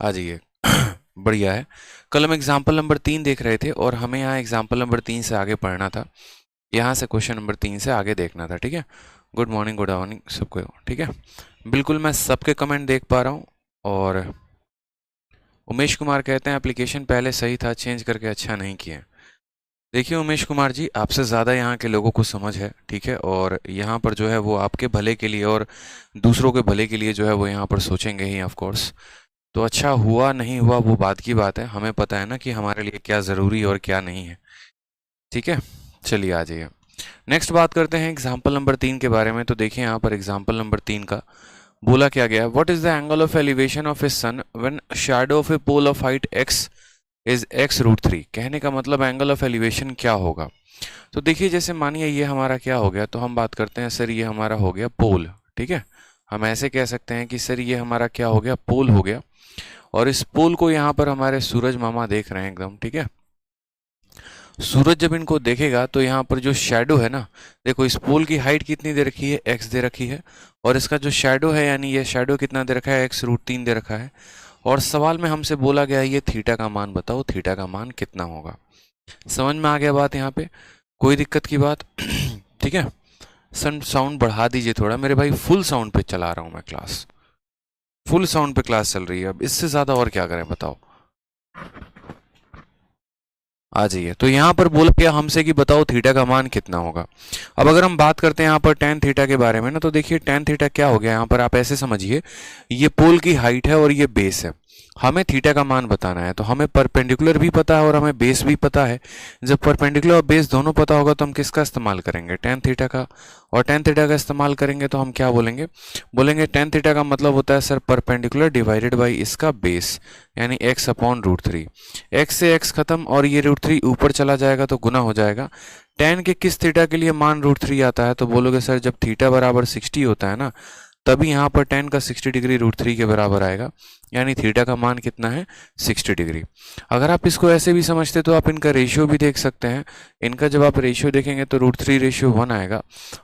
आ जाइए। बढ़िया है। कल हम एग्जाम्पल नंबर 3 देख रहे थे और हमें यहाँ एग्जाम्पल नंबर 3 से आगे पढ़ना था। यहाँ से क्वेश्चन नंबर 3 से आगे देखना था। ठीक है। गुड मॉर्निंग, गुड मॉर्निंग सबको। ठीक है। बिल्कुल मैं सबके कमेंट देख पा रहा हूँ। और उमेश कुमार कहते हैं एप्लीकेशन पहले सही था, चेंज करके अच्छा नहीं किए। देखिए उमेश कुमार जी, आपसे ज़्यादा यहाँ के लोगों को समझ है। ठीक है। और यहाँ पर जो है वो आपके भले के लिए और दूसरों के भले के लिए जो है वो यहाँ पर सोचेंगे ही ऑफ कोर्स। तो अच्छा हुआ नहीं हुआ वो बात की बात है, हमें पता है ना कि हमारे लिए क्या ज़रूरी और क्या नहीं है। ठीक है। चलिए आ जाइए। नेक्स्ट बात करते हैं एग्जाम्पल नंबर 3 के बारे में। तो देखिए यहाँ पर एग्जाम्पल नंबर 3 का बोला क्या गया है। What is the angle of elevation of a sun when shadow of a pole of height x is x√3। कहने का मतलब एंगल ऑफ एलिवेशन क्या होगा। तो देखिए जैसे मानिए ये हमारा क्या हो गया, तो हम बात करते हैं सर ये हमारा हो गया पोल। ठीक है। हम ऐसे कह सकते हैं कि सर ये हमारा क्या हो गया, पोल हो गया। और इस पोल को यहाँ पर हमारे सूरज मामा देख रहे हैं एकदम। ठीक है। सूरज जब इनको देखेगा तो यहाँ पर जो शेडो है ना, देखो इस पोल की हाइट कितनी दे रखी है, x दे रखी है। और इसका जो शेडो है यानी ये शेडो कितना दे रखा है, x√3 दे रखा है। और सवाल में हमसे बोला गया है ये थीटा का मान बताओ, थीटा का मान कितना होगा। समझ में आ गया बात यहाँ पे, कोई दिक्कत की बात। ठीक है। सन साउंड बढ़ा दीजिए थोड़ा मेरे भाई, फुल साउंड पे चला रहा हूँ मैं क्लास, फुल साउंड पे क्लास चल रही है। अब इससे ज्यादा और क्या करें बताओ। आ जाइए। तो यहाँ पर बोला गया हमसे कि बताओ थीटा का मान कितना होगा। अब अगर हम बात करते हैं यहाँ पर टेन थीटा के बारे में ना, तो देखिए टेन थीटा क्या हो गया। यहाँ पर आप ऐसे समझिए, ये पोल की हाइट है और ये बेस है। हमें थीटा का मान बताना है, तो हमें परपेंडिकुलर भी पता है और हमें बेस भी पता है। जब परपेंडिकुलर और बेस दोनों पता होगा तो हम किसका इस्तेमाल करेंगे, टेन थीटा का। और टेन थीटा का इस्तेमाल करेंगे तो हम क्या बोलेंगे, बोलेंगे टेन थीटा का मतलब होता है सर परपेंडिकुलर डिवाइडेड बाई इसका बेस, यानी x/√3। x से x खत्म और ये √3 ऊपर चला जाएगा तो गुना हो जाएगा। टेन के किस थीटा के लिए मान √3 आता है, तो बोलोगे सर जब थीटा बराबर 60 होता है ना, तभी यहाँ पर टेन का 60 डिग्री √3 के बराबर आएगा। यानी थीटा का मान कितना है, 60 डिग्री। अगर आप इसको ऐसे भी समझते तो आप इनका रेशियो भी देख सकते हैं। इनका जब आप रेशियो देखेंगे तो √3:1 आएगा।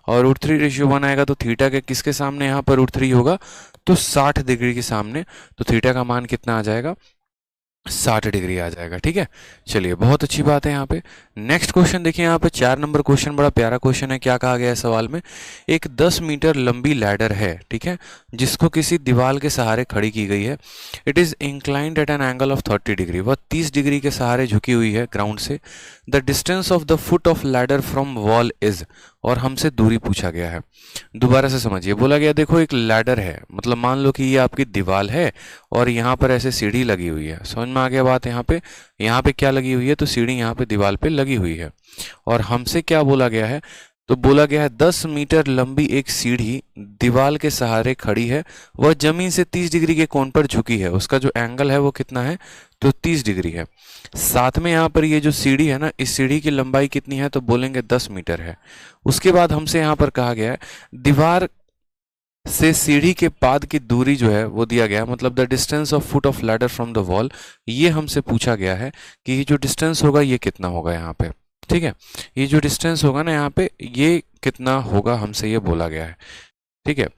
और √3:1 आएगा तो थीटा के किसके सामने यहाँ पर √3 होगा, तो 60 डिग्री के सामने। तो थीटा का मान कितना आ जाएगा, 60 डिग्री आ जाएगा। ठीक है। चलिए बहुत अच्छी बात है। यहाँ पे नेक्स्ट क्वेश्चन देखिए, यहाँ पे 4 नंबर क्वेश्चन बड़ा प्यारा क्वेश्चन है। क्या कहा गया है सवाल में, एक 10 मीटर लंबी लैडर है, ठीक है, जिसको किसी दीवार के सहारे खड़ी की गई है। It is inclined at N angle of 30 degree. वह 30 डिग्री के सहारे झुकी हुई है ग्राउंड से। The distance of the foot of ladder from wall is, और हमसे दूरी पूछा गया है। दोबारा से समझिए, बोला गया देखो एक लैडर है, मतलब मान लो कि ये आपकी दीवार है और यहाँ पर ऐसे सीढ़ी लगी हुई है। समझ में आ गया बात। यहाँ पे क्या लगी हुई है, तो सीढ़ी यहाँ पे दीवार पे लगी हुई है। और हमसे क्या बोला गया है, तो बोला गया है 10 मीटर लंबी एक सीढ़ी दीवार के सहारे खड़ी है। वह जमीन से 30 डिग्री के कोण पर झुकी है। उसका जो एंगल है वो कितना है, तो 30 डिग्री है। साथ में यहाँ पर ये जो सीढ़ी है ना, इस सीढ़ी की लंबाई कितनी है, तो बोलेंगे 10 मीटर है। उसके बाद हमसे यहाँ पर कहा गया है दीवार से सीढ़ी के पाद की दूरी जो है वो दिया गया है, मतलब the distance of foot of ladder from the wall. ये हमसे पूछा गया है कि ये जो डिस्टेंस होगा ये कितना होगा यहाँ पे। ठीक है। ये जो डिस्टेंस होगा ना यहाँ पे, ये कितना होगा, हमसे ये बोला गया है। ठीक है।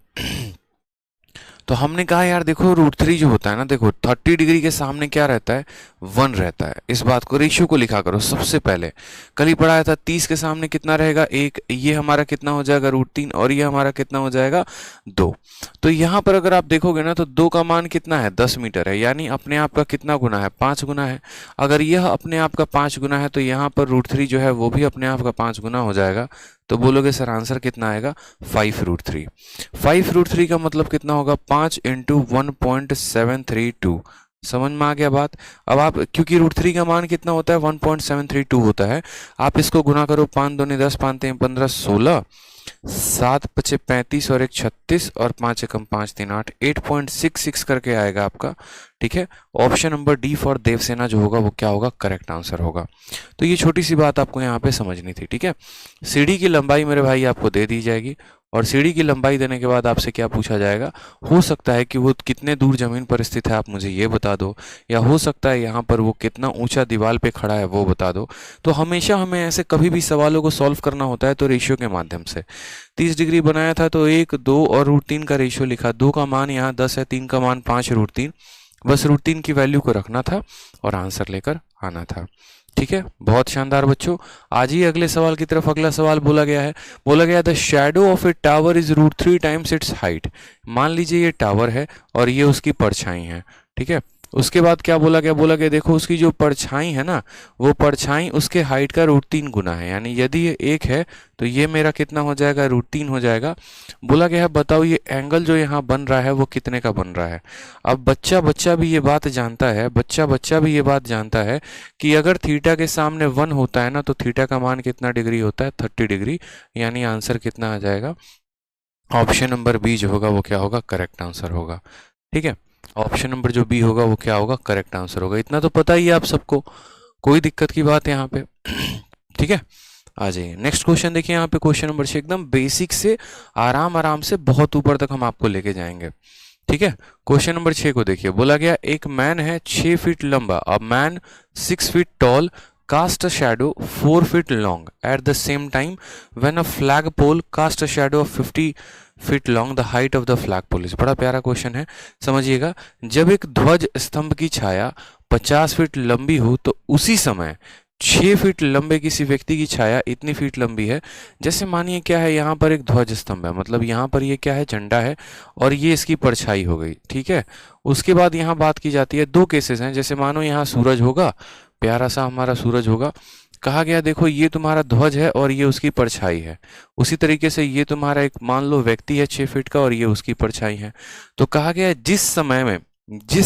तो हमने कहा यार देखो √3 जो होता है ना, देखो 30 डिग्री के सामने क्या रहता है, 1 रहता है। इस बात को, रेशियो को लिखा करो सबसे पहले। कल ही पढ़ाया था 30 के सामने कितना रहेगा, 1। ये हमारा कितना हो जाएगा, √3। और ये हमारा कितना हो जाएगा, 2। तो यहाँ पर अगर आप देखोगे ना, तो 2 का मान कितना है, 10 मीटर है। यानी अपने आप का कितना गुना है, 5 गुना है। अगर यह अपने आप का 5 गुना है तो यहाँ पर √3 जो है वो भी अपने आप का 5 गुना हो जाएगा। तो बोलोगे सर आंसर कितना आएगा, 5√3। 5√3 का मतलब कितना होगा, 5 × 1.732। समझ में आ गया बात। अब आप, क्योंकि √3 का मान कितना होता है, 1.732 होता है। आप इसको गुना करो, 5 दूनी 10, 5 3 15, 16, 7 5 35 और 1 36 और 5 एकम 5 3 8, 8.66 करके आएगा आपका। ठीक है। Option number D for Devsena जो होगा वो क्या होगा, करेक्ट आंसर होगा। तो ये छोटी सी बात आपको यहाँ पे समझनी थी। ठीक है। सीढ़ी की लंबाई मेरे भाई आपको दे दी जाएगी, और सीढ़ी की लंबाई देने के बाद आपसे क्या पूछा जाएगा, हो सकता है कि वो कितने दूर जमीन पर स्थित है आप मुझे ये बता दो, या हो सकता है यहाँ पर वो कितना ऊंचा दीवार पे खड़ा है वो बता दो। तो हमेशा हमें ऐसे कभी भी सवालों को सॉल्व करना होता है तो रेशियो के माध्यम से। 30 डिग्री बनाया था तो 1, 2 और √3 का रेशियो लिखा। 2 का मान यहाँ 10 है, 3 का मान 5 √3। बस √3 की वैल्यू को रखना था और आंसर लेकर आना था। ठीक है, बहुत शानदार बच्चों। आज ही अगले सवाल की तरफ। अगला सवाल बोला गया है, बोला गया the shadow of A tower is √3 times it's height. मान लीजिए ये टावर है और ये उसकी परछाई है। ठीक है, उसके बाद क्या बोला गया, बोला गया देखो उसकी जो परछाई है ना, वो परछाई उसके हाइट का √3 गुना है। यानी यदि ये 1 है तो ये मेरा कितना हो जाएगा, √3 हो जाएगा। बोला गया है बताओ ये एंगल जो यहाँ बन रहा है वो कितने का बन रहा है। अब बच्चा बच्चा भी ये बात जानता है, बच्चा बच्चा भी ये बात जानता है कि अगर थीटा के सामने 1 होता है ना तो थीटा का मान कितना डिग्री होता है, 30 डिग्री। यानी आंसर कितना आ जाएगा, ऑप्शन नंबर बी जो होगा वो क्या होगा, करेक्ट आंसर होगा। ठीक है, ऑप्शन नंबर जो बी होगा वो क्या होगा, करेक्ट आंसर होगा। इतना तो पता ही है आप सबको, कोई दिक्कत की बात है यहाँ पे। ठीक है, आ जाइए नेक्स्ट क्वेश्चन देखिए। यहाँ पे क्वेश्चन नंबर 6 एकदम बेसिक से आराम आराम से बहुत ऊपर तक हम आपको लेके जाएंगे। ठीक है, क्वेश्चन नंबर 6 को देखिए। बोला गया एक मैन है 6 फीट लंबा, अ man 6 feet toll cast a shadow 4 feet long at the same time when a flagpole cast a shadow of 50 feet long the height of the flagpole is। बड़ा प्यारा question है, समझिएगा। जब एक ध्वज स्तंभ की छाया 50 फीट लंबी हो तो उसी समय 6 फीट लंबे किसी व्यक्ति की छाया इतनी फीट लंबी है। जैसे मानिए क्या है, यहाँ पर एक ध्वज स्तंभ है, मतलब यहाँ पर ये क्या है, झंडा है, और ये इसकी परछाई हो गई। ठीक है, उसके बाद यहाँ बात की जाती है, दो केसेस हैं। जैसे मानो यहाँ सूरज होगा, प्यारा सा हमारा सूरज होगा। कहा गया देखो ये तुम्हारा ध्वज है और ये उसकी परछाई है। उसी तरीके से ये तुम्हारा एक मान लो व्यक्ति है 6 फीट का और ये उसकी परछाई है। तो कहा गया जिस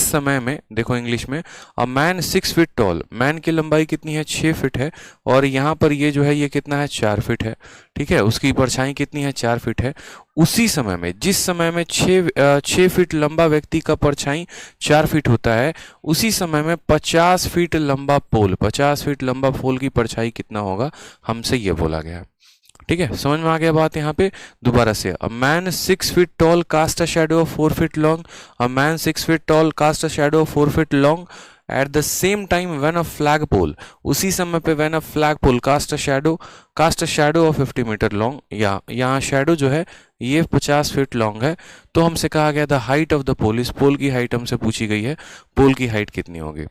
समय में देखो इंग्लिश में, अ मैन 6 फीट टॉल, मैन की लंबाई कितनी है, 6 फीट है, और यहाँ पर ये जो है ये कितना है, 4 फीट है। ठीक है, उसकी परछाई कितनी है, 4 फीट है। उसी समय में, जिस समय में 6 फीट लंबा व्यक्ति का परछाई 4 फीट होता है, उसी समय में 50 फीट लंबा पोल, 50 फीट लंबा पोल की परछाई कितना होगा, हमसे ये बोला गया। ठीक है, समझ में आ गया बात। यहाँ पे दोबारा से, a man 6 feet tall cast a shadow of 4 feet long, a man 6 feet tall cast a shadow of 4 feet long at the same time when a flag pole, उसी समय पे when a flag pole cast a shadow of 50 metre long, या यहाँ shadow जो है ये 50 feet long है। तो हमसे कहा गया the height of the pole, इस पोल की हाइट हमसे पूछी गई है, पोल की हाइट कितनी होगी।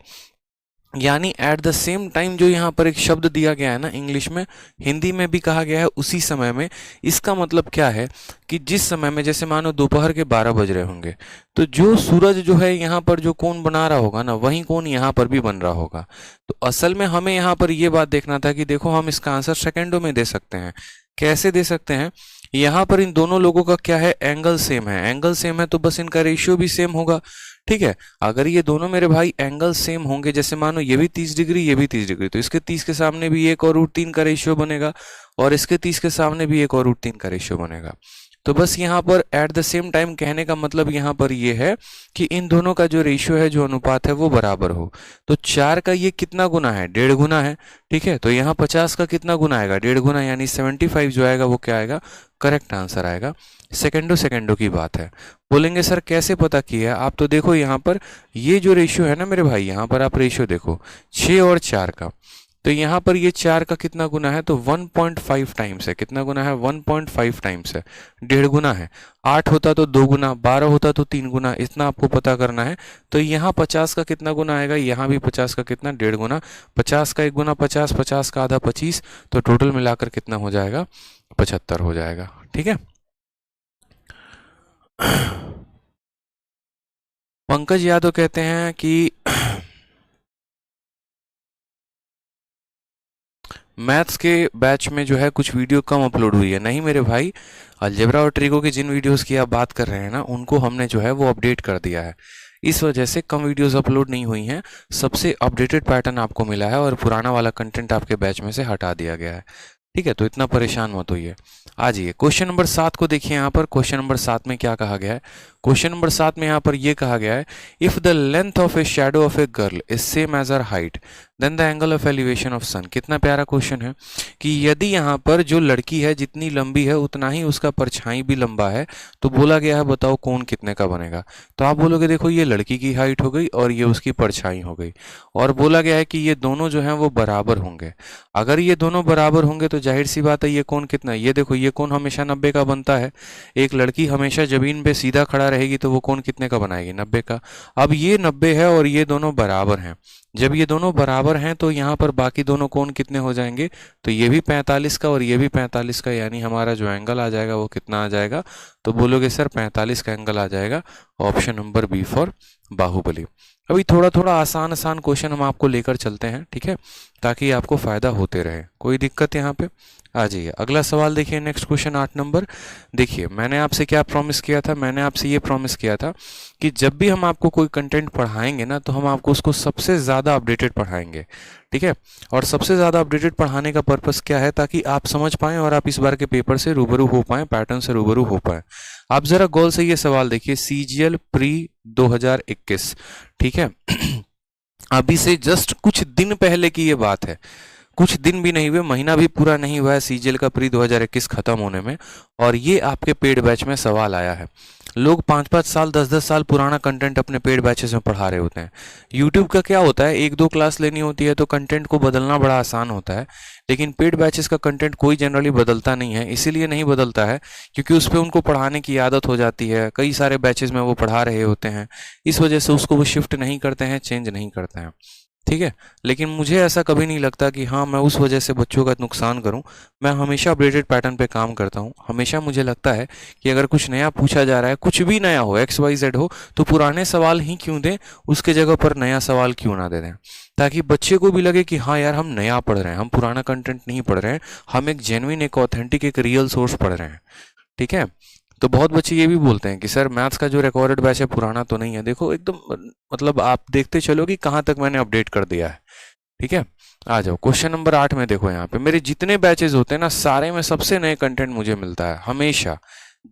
यानी एट द सेम टाइम जो यहाँ पर एक शब्द दिया गया है ना इंग्लिश में, हिंदी में भी कहा गया है उसी समय में। इसका मतलब क्या है कि जिस समय में, जैसे मानो दोपहर के 12 बज रहे होंगे, तो जो सूरज जो है यहाँ पर जो कोण बना रहा होगा ना, वही कोण यहाँ पर भी बन रहा होगा। तो असल में हमें यहाँ पर ये बात देखना था कि देखो हम इसका आंसर सेकेंडों में दे सकते हैं। कैसे दे सकते हैं, यहाँ पर इन दोनों लोगों का क्या है, एंगल सेम है। एंगल सेम है तो बस इनका रेशियो भी सेम होगा। ठीक है, अगर ये दोनों मेरे भाई एंगल सेम होंगे, जैसे मानो ये भी 30 डिग्री ये भी 30 डिग्री, तो इसके 30 के सामने भी 1 और √3 का रेशियो बनेगा, और इसके 30 के सामने भी 1 और √3 का रेशियो बनेगा। तो बस यहाँ पर एट द सेम टाइम कहने का मतलब यहाँ पर ये है कि इन दोनों का जो रेशियो है, जो अनुपात है, वो बराबर हो। तो 4 का ये कितना गुना है, 1.5 गुना है। ठीक है, तो यहाँ 50 का कितना गुना आएगा, 1.5 गुना, यानी 75 जो आएगा वो क्या आएगा, करेक्ट आंसर आएगा। सेकेंडों की बात है। बोलेंगे सर कैसे पता किया, आप तो देखो यहाँ पर ये जो रेशियो है ना मेरे भाई, यहाँ पर आप रेशियो देखो 6 और 4 का, तो यहाँ पर ये 4 का कितना गुना है, तो 1.5 टाइम्स है। कितना गुना है, 1.5 टाइम्स है, 1.5 गुना है। 8 होता तो 2 गुना, 12 होता तो 3 गुना, इतना आपको पता करना है। तो यहाँ 50 का कितना गुना आएगा, यहाँ भी 50 का कितना, 1.5 गुना। 50 का 1 गुना 50, 50 का आधा 25, तो टोटल मिलाकर कितना हो जाएगा, 75 हो जाएगा। ठीक है, पंकज यादव कहते हैं कि मैथ्स के बैच में जो है कुछ वीडियो कम अपलोड हुई है। नहीं मेरे भाई, अलजेब्रा और ट्रिगो की जिन वीडियोस की आप बात कर रहे हैं ना, उनको हमने जो है वो अपडेट कर दिया है। इस वजह से कम वीडियोस अपलोड नहीं हुई हैं। सबसे अपडेटेड पैटर्न आपको मिला है और पुराना वाला कंटेंट आपके बैच में से हटा दिया गया है। ठीक है, तो इतना परेशान मत होइए। आ जाइए क्वेश्चन नंबर 7 को देखिए। यहाँ पर क्वेश्चन नंबर 7 में क्या कहा गया है, क्वेश्चन नंबर 7 में यहाँ पर ये कहा गया है, if the length of a shadow of a girl is same as her height then the angle of elevation of sun. कितना प्यारा क्वेश्चन है कि यदि यहाँ पर जो लड़की है जितनी लंबी है उतना ही उसका परछाई भी लंबा है, तो बोला गया है बताओ कोण कितने का बनेगा। तो आप बोलोगे देखो ये लड़की की हाइट हो गई और ये उसकी परछाई हो गई, और बोला गया है कि ये दोनों जो हैं वो बराबर होंगे। अगर ये दोनों बराबर होंगे तो जाहिर सी बात है ये कोण कितना है, ये देखो ये कोण हमेशा 90 का बनता है। एक लड़की हमेशा जमीन पे सीधा खड़ा रहेगी तो वो कोण कितने का बनाएगी, 90 का। अब ये 90 है और ये दोनों बराबर हैं। जब ये दोनों बराबर हैं तो यहाँ पर बाकी दोनों कोण कितने हो जाएंगे, तो ये भी 45 का और ये भी 45 का, यानी हमारा जो एंगल आ जाएगा वो कितना आ जाएगा, तो बोलोगे सर 45 का एंगल आ जाएगा। Option number B for Baahubali. अभी थोड़ा थोड़ा आसान आसान क्वेश्चन हम आपको लेकर चलते हैं, ठीक है, ताकि आपको फायदा होते रहे। कोई दिक्कत यहाँ पे? आ जाइए अगला सवाल देखिए, नेक्स्ट क्वेश्चन 8 नंबर। देखिए मैंने आपसे क्या प्रॉमिस किया था, मैंने आपसे ये प्रॉमिस किया था कि जब भी हम आपको कोई कंटेंट पढ़ाएंगे ना तो हम आपको उसको सबसे ज़्यादा अपडेटेड पढ़ाएंगे, ठीक है। और सबसे ज़्यादा अपडेटेड पढ़ाने का पर्पस क्या है, ताकि आप समझ पाएं और आप इस बार के पेपर से रूबरू हो पाएं, पैटर्न से रूबरू हो पाएं। आप ज़रा गौर से ये सवाल देखिए, सीजीएल प्री 2021, ठीक है। अभी से जस्ट कुछ दिन पहले की ये बात है, कुछ दिन भी नहीं हुए, महीना भी पूरा नहीं हुआ है सीजीएल का प्री 2021 खत्म होने में, और ये आपके पेड बैच में सवाल आया है। लोग 5-5 साल 10-10 साल पुराना कंटेंट अपने पेड बैचेस में पढ़ा रहे होते हैं। यूट्यूब का क्या होता है, 1-2 क्लास लेनी होती है तो कंटेंट को बदलना बड़ा आसान होता है, लेकिन पेड बैचेस का कंटेंट कोई जनरली बदलता नहीं है। इसीलिए नहीं बदलता है क्योंकि उस पर उनको पढ़ाने की आदत हो जाती है, कई सारे बैचेस में वो पढ़ा रहे होते हैं, इस वजह से उसको वो शिफ्ट नहीं करते हैं, चेंज नहीं करते हैं, ठीक है। लेकिन मुझे ऐसा कभी नहीं लगता कि हाँ मैं उस वजह से बच्चों का नुकसान करूं। मैं हमेशा अपडेटेड पैटर्न पे काम करता हूं। हमेशा मुझे लगता है कि अगर कुछ नया पूछा जा रहा है, कुछ भी नया हो, XYZ हो, तो पुराने सवाल ही क्यों दें, उसके जगह पर नया सवाल क्यों ना दे दें, ताकि बच्चे को भी लगे कि हाँ यार हम नया पढ़ रहे हैं, हम पुराना कंटेंट नहीं पढ़ रहे हैं, हम एक जेन्युइन, एक ऑथेंटिक, एक रियल सोर्स पढ़ रहे हैं, ठीक है। तो बहुत बच्चे ये भी बोलते हैं कि सर मैथ्स का जो रिकॉर्डेड बैच है पुराना तो नहीं है। देखो एकदम मतलब आप देखते चलो कि कहाँ तक मैंने अपडेट कर दिया है, ठीक है। आ जाओ क्वेश्चन नंबर 8 में। देखो यहाँ पे मेरे जितने बैचेस होते हैं ना, सारे में सबसे नए कंटेंट मुझे मिलता है हमेशा।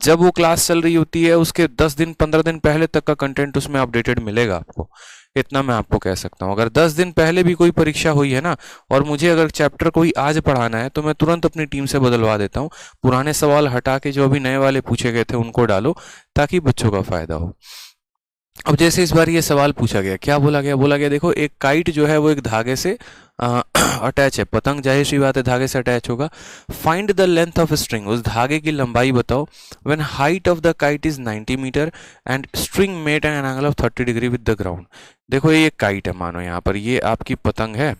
जब वो क्लास चल रही होती है उसके 10 दिन 15 दिन पहले तक का कंटेंट उसमें अपडेटेड मिलेगा आपको, इतना मैं आपको कह सकता हूँ। अगर 10 दिन पहले भी कोई परीक्षा हुई है ना, और मुझे अगर चैप्टर कोई आज पढ़ाना है, तो मैं तुरंत अपनी टीम से बदलवा देता हूँ। पुराने सवाल हटा के जो अभी नए वाले पूछे गए थे उनको डालो, ताकि बच्चों का फायदा हो। अब जैसे इस बार ये सवाल पूछा गया, क्या बोला गया, बोला गया देखो एक काइट जो है वो एक धागे से अटैच है। पतंग जाहिर सी बात है धागे से अटैच होगा। Find the length of string, उस धागे की लंबाई बताओ। When height of the kite is 90 metre and string met an angle of 30 degree with the ground. देखो ये काइट है, मानो यहाँ पर ये आपकी पतंग है,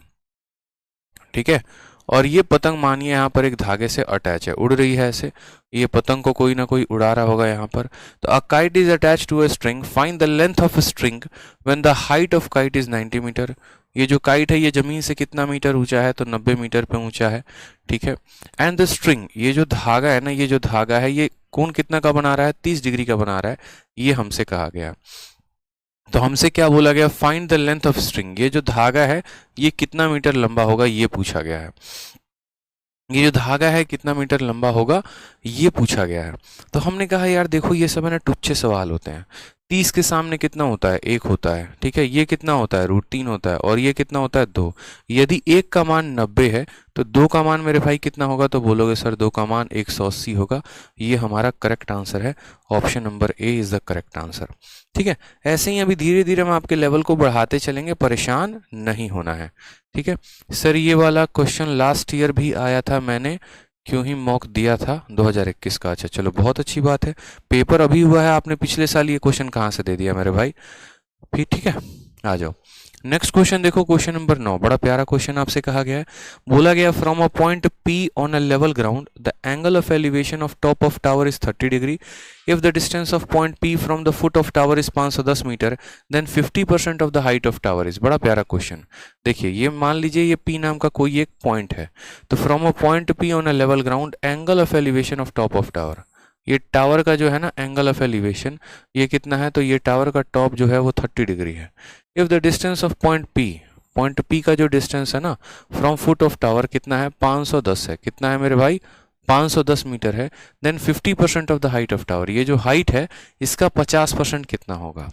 ठीक है। और ये पतंग मानिए यहाँ पर एक धागे से अटैच है, उड़ रही है ऐसे। ये पतंग को कोई ना कोई उड़ा रहा होगा यहाँ पर। तो a kite is attach to a string, find the length of string when the height of kite is 90 metre. ये जो काइट है ये जमीन से कितना मीटर ऊंचा है, तो 90 मीटर पे ऊंचा है, ठीक है। एंड द स्ट्रिंग, ये जो धागा है ना, ये जो धागा है ये कोण कितना का बना रहा है, 30 डिग्री का बना रहा है, ये हमसे कहा गया। तो हमसे क्या बोला गया, find the length of string, ये जो धागा है ये कितना मीटर लंबा होगा, ये पूछा गया है। ये जो धागा है कितना मीटर लंबा होगा, ये पूछा गया है। तो हमने कहा यार देखो ये सब है ना टुच्चे सवाल होते हैं। 30 के सामने कितना होता है, 1 होता है, ठीक है। ये कितना होता है, √3 होता है, और ये कितना होता है, 2। यदि 1 का मान 90 है तो 2 का मान मेरे भाई कितना होगा, तो बोलोगे सर 2 का मान 180 होगा। ये हमारा करेक्ट आंसर है, option number A is the correct answer, ठीक है। ऐसे ही अभी धीरे धीरे हम आपके लेवल को बढ़ाते चलेंगे, परेशान नहीं होना है, ठीक है। सर ये वाला क्वेश्चन लास्ट ईयर भी आया था, मैंने क्यों ही मॉक दिया था 2021 का। अच्छा चलो बहुत अच्छी बात है, पेपर अभी हुआ है, आपने पिछले साल ये क्वेश्चन कहाँ से दे दिया मेरे भाई, फिर ठीक है। आ जाओ नेक्स्ट क्वेश्चन देखो, क्वेश्चन नंबर 9। बड़ा प्यारा क्वेश्चन आपसे कहा गया है, बोला गया from a point P on a level ground the angle of elevation of top of tower is 30 degree. If the distance of point P from the foot of tower is 510 metre then 50% of the height of tower is. बड़ा प्यारा question. देखिए ये मान लीजिए ये P नाम का कोई एक पॉइंट है, तो from a point P on a level ground angle of elevation of top of tower, ये टावर का जो है ना एंगल ऑफ एलिवेशन ये कितना है, तो ये टावर का टॉप जो है वो 30 डिग्री है। If the distance of point P का जो डिस्टेंस है ना फ्रॉम फुट ऑफ टावर कितना है, 510 है। कितना है मेरे भाई, 510 मीटर है। Then 50% of the height of tower, ये जो हाइट है इसका 50% कितना होगा,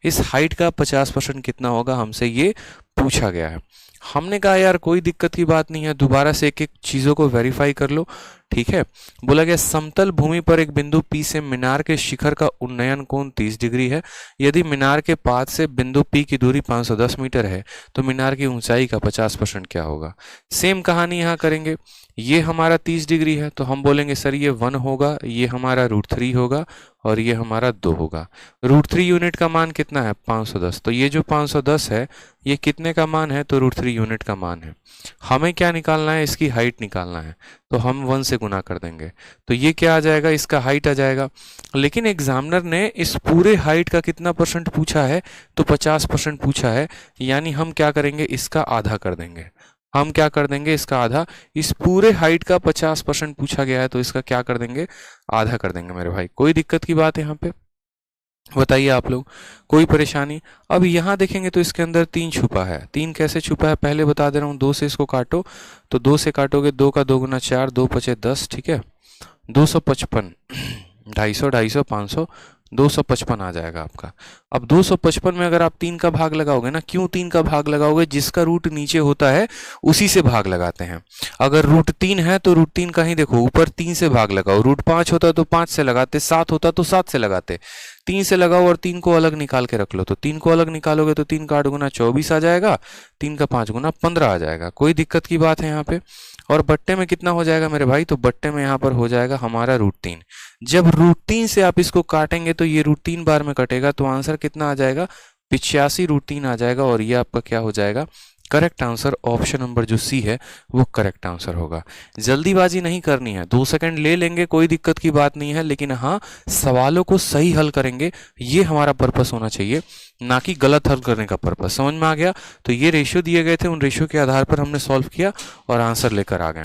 इस हाइट का 50% कितना होगा, हमसे ये पूछा गया है। हमने कहा यार कोई दिक्कत की बात नहीं है, दोबारा से एक एक चीज़ों को वेरीफाई कर लो, ठीक है। बोला गया समतल भूमि पर एक बिंदु P से मीनार के शिखर का उन्नयन कोण 30 डिग्री है। यदि मीनार के पाद से बिंदु P की दूरी 510 मीटर है तो मीनार की ऊंचाई का 50% क्या होगा। सेम कहानी यहाँ करेंगे। ये हमारा 30 डिग्री है तो हम बोलेंगे सर ये 1 होगा, ये हमारा √3 होगा और ये हमारा 2 होगा। √3 यूनिट का मान कितना है 510, तो ये जो 510 है ये कितने का मान है तो √3 यूनिट का मान है। हमें क्या निकालना है, इसकी हाइट निकालना है, तो हम 1 से गुना कर देंगे तो ये क्या आ जाएगा, इसका हाइट आ जाएगा। लेकिन एग्जामिनर ने इस पूरे हाइट का कितना परसेंट पूछा है तो 50% पूछा है, यानी हम क्या करेंगे इसका आधा कर देंगे। हम क्या कर देंगे इसका आधा, इस पूरे हाइट का 50% पूछा गया है तो इसका क्या कर देंगे आधा कर देंगे मेरे भाई। कोई दिक्कत की बात है यहाँ पे बताइए आप लोग, कोई परेशानी। अब यहाँ देखेंगे तो इसके अंदर 3 छुपा है। 3 कैसे छुपा है पहले बता दे रहा हूँ। 2 से इसको काटो तो 2 से काटोगे 2 का 2 गुना 4, 2 पचे 10, ठीक है। 255, 250, 250, 500, 255 आ जाएगा आपका। अब 255 में अगर आप 3 का भाग लगाओगे ना, क्यों 3 का भाग लगाओगे, जिसका रूट नीचे होता है उसी से भाग लगाते हैं। अगर √3 है तो √3 का ही देखो ऊपर 3 से भाग लगाओ। √5 होता तो 5 से लगाते, 7 होता तो 7 से लगाते। 3 से लगाओ और 3 को अलग निकाल के रख लो, तो 3 को अलग निकालोगे तो 3 का 8 गुना 24 आ जाएगा, 3 का 5 गुना 15 आ जाएगा। कोई दिक्कत की बात है यहाँ पे। और बट्टे में कितना हो जाएगा मेरे भाई, तो बट्टे में यहाँ पर हो जाएगा हमारा √3। जब √3 से आप इसको काटेंगे तो ये √3 बार में कटेगा तो आंसर कितना आ जाएगा 85 √3 आ जाएगा और ये आपका क्या हो जाएगा करेक्ट आंसर। ऑप्शन नंबर जो सी है वो करेक्ट आंसर होगा। जल्दीबाजी नहीं करनी है, 2 सेकंड ले लेंगे कोई दिक्कत की बात नहीं है, लेकिन हाँ सवालों को सही हल करेंगे, ये हमारा पर्पस होना चाहिए, ना कि गलत हल करने का पर्पस। समझ में आ गया। तो ये रेशियो दिए गए थे, उन रेशियो के आधार पर हमने सॉल्व किया और आंसर लेकर आ गए।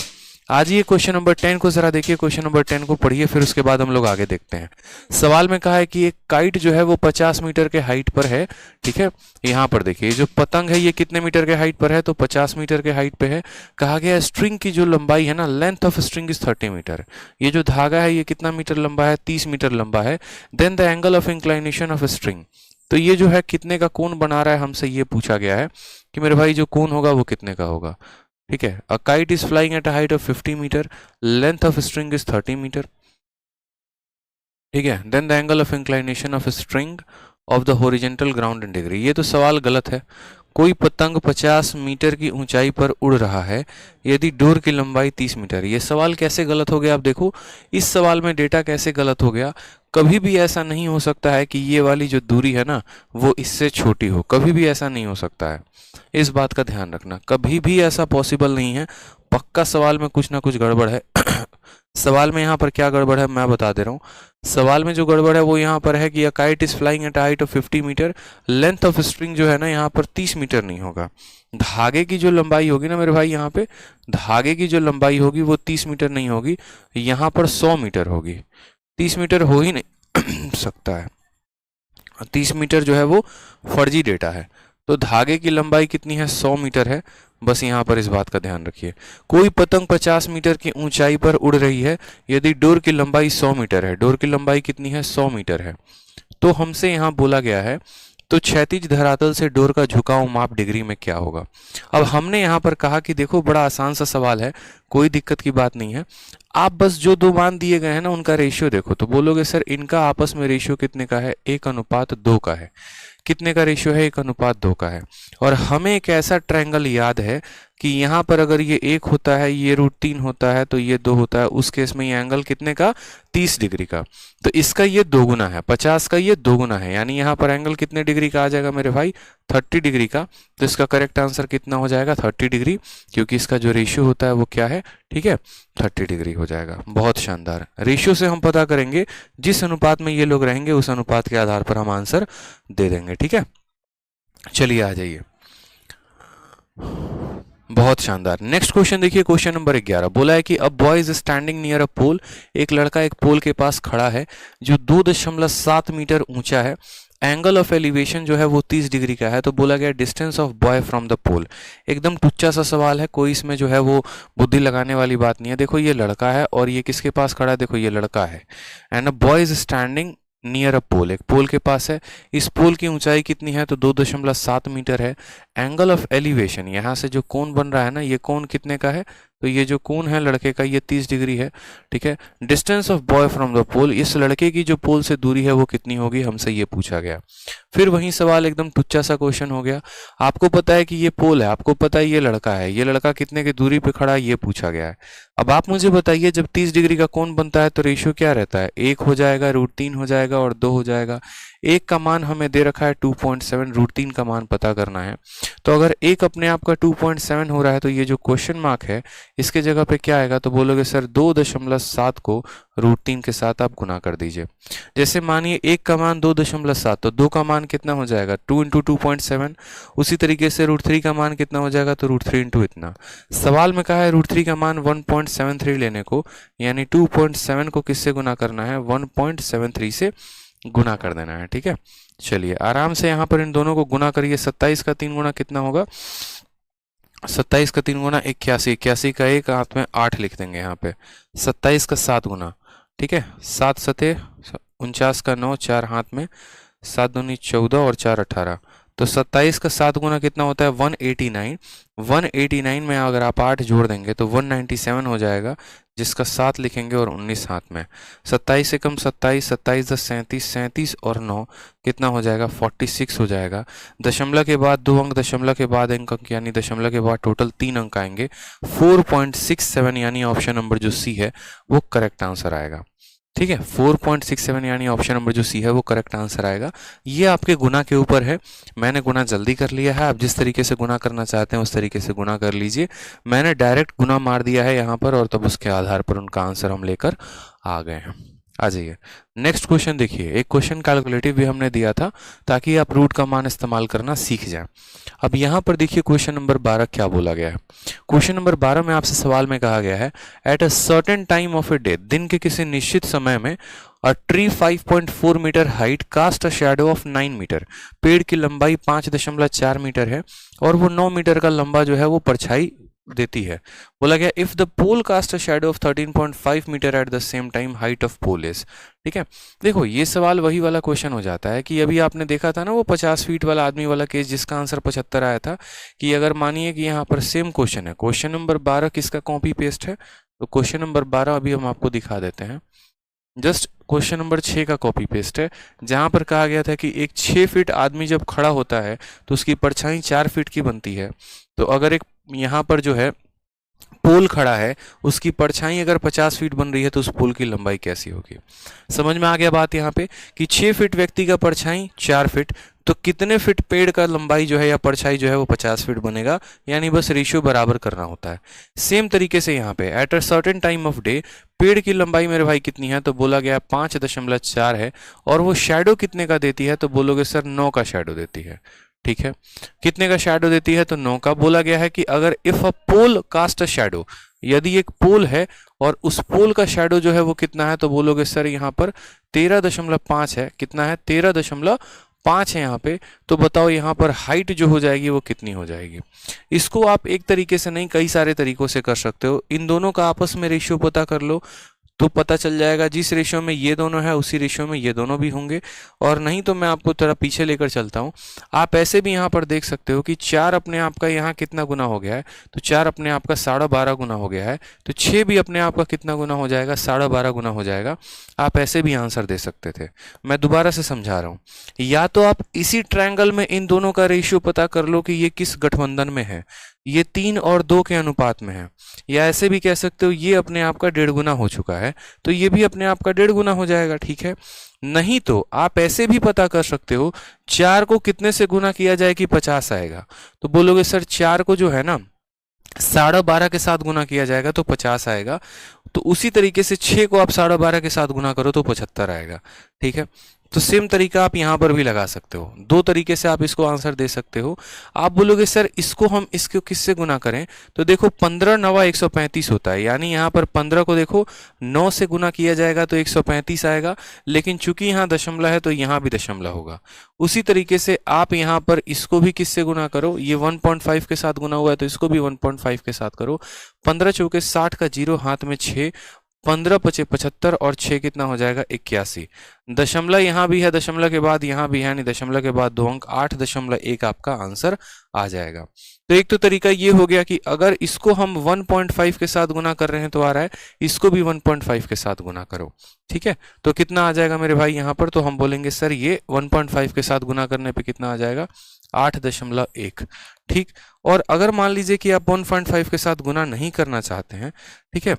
आज ये क्वेश्चन नंबर 10 को जरा देखिए। क्वेश्चन नंबर 10 को पढ़िए, फिर उसके बाद हम लोग आगे देखते हैं। सवाल में कहा है कि एक काइट जो है वो 50 मीटर के हाइट पर है, ठीक है। यहाँ पर देखिए जो पतंग है ये कितने मीटर के हाइट पर है तो 50 मीटर के हाइट पे है। कहा गया स्ट्रिंग की जो लंबाई है ना, length of string is 30 metre. ये जो धागा है ये कितना मीटर लंबा है 30 मीटर लंबा है। Then the angle of inclination of string, तो ये जो है कितने का कोण बना रहा है, हमसे ये पूछा गया है कि मेरे भाई जो कोण होगा वो कितने का होगा, ठीक है। A kite is flying at a height of 50 metre, length of string is 30 metre, ठीक है। Then the angle of inclination of string of the horizontal ground in degree. ये तो सवाल गलत है। कोई पतंग 50 मीटर की ऊंचाई पर उड़ रहा है यदि डोर की लंबाई 30 मीटर। ये सवाल कैसे गलत हो गया, आप देखो इस सवाल में डेटा कैसे गलत हो गया। कभी भी ऐसा नहीं हो सकता है कि ये वाली जो दूरी है ना वो इससे छोटी हो, कभी भी ऐसा नहीं हो सकता है। इस बात का ध्यान रखना, कभी भी ऐसा पॉसिबल नहीं है। पक्का सवाल में कुछ ना कुछ गड़बड़ है। सवाल में यहाँ पर क्या गड़बड़ है मैं बता दे रहा हूँ। सवाल में जो गड़बड़ है वो यहाँ पर है कि a kite is flying at height of 50 metre, length of string जो है ना यहाँ पर 30 मीटर नहीं होगा। धागे की जो लंबाई होगी ना मेरे भाई, यहाँ पे धागे की जो लंबाई होगी वो 30 मीटर नहीं होगी, यहाँ पर 100 मीटर होगी। 30 मीटर हो ही नहीं सकता है, 30 मीटर जो है वो फर्जी डेटा है। तो धागे की लंबाई कितनी है 100 मीटर है, बस यहाँ पर इस बात का ध्यान रखिए। कोई पतंग 50 मीटर की ऊंचाई पर उड़ रही है यदि डोर की लंबाई 100 मीटर है। डोर की लंबाई कितनी है 100 मीटर है। तो हमसे यहाँ बोला गया है तो क्षैतिज धरातल से डोर का झुकाव माप डिग्री में क्या होगा। अब हमने यहाँ पर कहा कि देखो बड़ा आसान सा सवाल है, कोई दिक्कत की बात नहीं है। आप बस जो 2 मान दिए गए हैं ना उनका रेशियो देखो तो बोलोगे सर इनका आपस में रेशियो कितने का है 1:2 का है। कितने का रेशियो है 1:2 का है। और हमें एक ऐसा ट्रायंगल याद है कि यहाँ पर अगर ये 1 होता है, ये √3 होता है तो ये 2 होता है, उस केस में ये एंगल कितने का 30 डिग्री का। तो इसका ये 2 गुना है, 50 का ये 2 गुना है, यानी यहाँ पर एंगल कितने डिग्री का आ जाएगा मेरे भाई 30 डिग्री का। तो इसका करेक्ट आंसर कितना हो जाएगा 30 डिग्री, क्योंकि इसका जो रेशियो होता है वो क्या है, ठीक है 30 डिग्री हो जाएगा। बहुत शानदार। रेशियो से हम पता करेंगे जिस अनुपात में ये लोग रहेंगे उस अनुपात के आधार पर हम आंसर दे देंगे, ठीक है। चलिए आ जाइए, बहुत शानदार। नेक्स्ट क्वेश्चन देखिए, क्वेश्चन नंबर 11 बोला है कि a boy is standing near a pole. एक लड़का एक पोल के पास खड़ा है जो 2.7 मीटर ऊंचा है। एंगल ऑफ एलिवेशन जो है वो 30 डिग्री का है। तो बोला गया distance of boy from the pole. एकदम टुच्चा सा सवाल है, कोई इसमें जो है वो बुद्धि लगाने वाली बात नहीं है। देखो ये लड़का है और ये किसके पास खड़ा है, देखो ये लड़का है। And a boy is standing near a pole, एक पोल के पास है। इस पोल की ऊंचाई कितनी है तो 2.7 मीटर है। एंगल ऑफ एलिवेशन, यहाँ से जो कोण बन रहा है ना ये कोण कितने का है तो ये जो कोण है लड़के का ये 30 डिग्री है, ठीक है। Distance of boy from the pole, इस लड़के की जो पोल से दूरी है वो कितनी होगी, हमसे ये पूछा गया। फिर वही सवाल एकदम टुच्चा सा क्वेश्चन हो गया। आपको पता है कि ये पोल है, आपको पता है ये लड़का है, ये लड़का कितने की दूरी पे खड़ा है ये पूछा गया है। अब आप मुझे बताइए जब 30 डिग्री का कोण बनता है तो रेशियो क्या रहता है, 1 हो जाएगा, √3 हो जाएगा और 2 हो जाएगा। 1 का मान हमें दे रखा है 2.7, √3 का मान पता करना है। तो अगर 1 अपने आप का 2.7 हो रहा है तो ये जो क्वेश्चन मार्क है इसके जगह पे क्या आएगा, तो बोलोगे सर 2.7 को √3 के साथ आप गुना कर दीजिए। जैसे मानिए 1 का मान 2.7, तो 2 का मान कितना हो जाएगा, 2 × 2.7। उसी तरीके से √3 का मान कितना हो जाएगा, तो √3 × इतना। सवाल में कहा है √3 का मान 1.73 लेने को, यानी 2.7 को किससे गुना करना है, 1.73 से गुना कर देना है, ठीक है। चलिए आराम से यहाँ पर इन दोनों को गुना करिए। 27 का 3 गुना कितना होगा, 27 का 3 गुना 81, 81 का 1 हाथ में 8 लिख देंगे यहाँ पे। 27 का 7 गुना, ठीक है, 7 सते 49 का 9, 4 हाथ में, 7 दूनी 14 और 4 18। तो 27 का 7 गुना कितना होता है, 189। 189 में अगर आप 8 जोड़ देंगे तो 197 हो जाएगा, जिसका 7 लिखेंगे और 19 हाथ में। 27 से कम 27, 27 10 37, 37 और 9 कितना हो जाएगा, 46 हो जाएगा। दशमलव के बाद 2 अंक, दशमलव के बाद 1 अंक, यानी दशमलव के बाद टोटल 3 अंक आएंगे। 4.67 यानी ऑप्शन नंबर जो सी है वो करेक्ट आंसर आएगा, ठीक है। 4.67 यानी ऑप्शन नंबर जो सी है वो करेक्ट आंसर आएगा। ये आपके गुना के ऊपर है, मैंने गुना जल्दी कर लिया है, आप जिस तरीके से गुना करना चाहते हैं उस तरीके से गुना कर लीजिए। मैंने डायरेक्ट गुना मार दिया है यहाँ पर और तब उसके आधार पर उनका आंसर हम लेकर आ गए हैं। आ जाइए नेक्स्ट क्वेश्चन देखिए। एक क्वेश्चन कैलकुलेटिव भी हमने दिया था ताकि आप रूट का मान इस्तेमाल करना सीख जाएं। अब यहाँ पर देखिए क्वेश्चन नंबर 12 क्या बोला गया है। क्वेश्चन नंबर 12 में आपसे सवाल में कहा गया है at a certain time of a day, दिन के किसी निश्चित समय में a tree 5.4 metre height cast a shadow of 9 metre, पेड़ की लंबाई 5.4 मीटर है और वो 9 मीटर का लंबा जो है वो परछाई देती है। बोला गया if the pole cast a shadow of 13.5 metre at the same time height of pole is, ठीक है। देखो ये सवाल वही वाला क्वेश्चन हो जाता है कि अभी आपने देखा था ना वो 50 फीट वाला आदमी वाला केस जिसका आंसर 75 आया था, कि अगर मानिए कि यहाँ पर सेम क्वेश्चन है, क्वेश्चन नंबर 12 किसका कॉपी पेस्ट है, तो क्वेश्चन नंबर 12 अभी हम आपको दिखा देते हैं। जस्ट क्वेश्चन नंबर 6 का कॉपी पेस्ट है, जहां पर कहा गया था कि एक 6 फीट आदमी जब खड़ा होता है तो उसकी परछाई 4 फीट की बनती है। तो अगर एक यहाँ पर जो है पोल खड़ा है उसकी परछाई अगर 50 फीट बन रही है तो उस पोल की लंबाई कैसी होगी। समझ में आ गया बात यहाँ पे कि 6 फीट व्यक्ति का परछाई 4 फीट, तो कितने फीट पेड़ का लंबाई जो है या परछाई जो है वो 50 फीट बनेगा, यानी बस रेशियो बराबर करना होता है। सेम तरीके से यहाँ पे eight a certain time of day पेड़ की लंबाई मेरे भाई कितनी है, तो बोला गया 5.4 है और वो शैडो कितने का देती है, तो बोलोगे सर 9 का शैडो देती है, ठीक है। कितने का शैडो देती है, तो 9 का। बोला गया है कि अगर if a pole cast a shadow, यदि एक पोल है और उस पोल का शैडो जो है वो कितना है, तो बोलोगे सर यहाँ पर 13.5 है। कितना है, 13.5 है यहाँ पे। तो बताओ यहाँ पर हाइट जो हो जाएगी वो कितनी हो जाएगी। इसको आप एक तरीके से नहीं कई सारे तरीकों से कर सकते हो। इन दोनों का आपस में रेशियो पता कर लो तो पता चल जाएगा, जिस रेशियो में ये दोनों है उसी रेशियो में ये दोनों भी होंगे। और नहीं तो मैं आपको थोड़ा पीछे लेकर चलता हूँ, आप ऐसे भी यहाँ पर देख सकते हो कि 4 अपने आप का यहाँ कितना गुना हो गया है, तो 4 अपने आप का 12.5 गुना हो गया है, तो 6 भी अपने आप का कितना गुना हो जाएगा, 12.5 गुना हो जाएगा। आप ऐसे भी आंसर दे सकते थे। मैं दोबारा से समझा रहा हूँ, या तो आप इसी ट्रायंगल में इन दोनों का रेशियो पता कर लो कि ये किस गठबंधन में है, ये 3 और 2 के अनुपात में है, या ऐसे भी कह सकते हो ये अपने आप का 1.5 गुना हो चुका है तो ये भी अपने आप का 1.5 गुना हो जाएगा, ठीक है। नहीं तो आप ऐसे भी पता कर सकते हो 4 को कितने से गुना किया जाए कि 50 आएगा, तो बोलोगे सर 4 को जो है ना 12.5 के साथ गुना किया जाएगा तो 50 आएगा। तो उसी तरीके से 6 को आप 12.5 के साथ गुना करो तो 75 आएगा, ठीक है। तो सेम तरीका आप यहाँ पर भी लगा सकते हो। 2 तरीके से आप इसको आंसर दे सकते हो। आप बोलोगे सर इसको हम इसको किससे गुना करें, तो देखो 15 9 135 होता है, यानी यहाँ पर 15 को देखो 9 से गुना किया जाएगा तो 135 आएगा, लेकिन चूंकि यहाँ दशमलव है तो यहाँ भी दशमलव होगा। उसी तरीके से आप यहाँ पर इसको भी किससे गुना करो, ये 1.5 के साथ गुना हुआ है तो इसको भी 1.5 के साथ करो। 15 चौके 60 का 0 हाथ में 6 15 पचे 75 और 6 कितना हो जाएगा 81। दशमलव यहाँ भी है, दशमलव के बाद यहाँ भी है, यानी दशमलव के बाद 2 अंक, 8.1 आपका आंसर आ जाएगा। तो एक तो तरीका ये हो गया कि अगर इसको हम 1.5 के साथ गुना कर रहे हैं तो आ रहा है, इसको भी 1.5 के साथ गुना करो, ठीक है। तो कितना आ जाएगा मेरे भाई यहाँ पर, तो हम बोलेंगे सर ये 1.5 के साथ गुना करने पे कितना आ जाएगा, 8.1, ठीक। और अगर मान लीजिए कि आप 1.5 के साथ गुना नहीं करना चाहते हैं, ठीक है,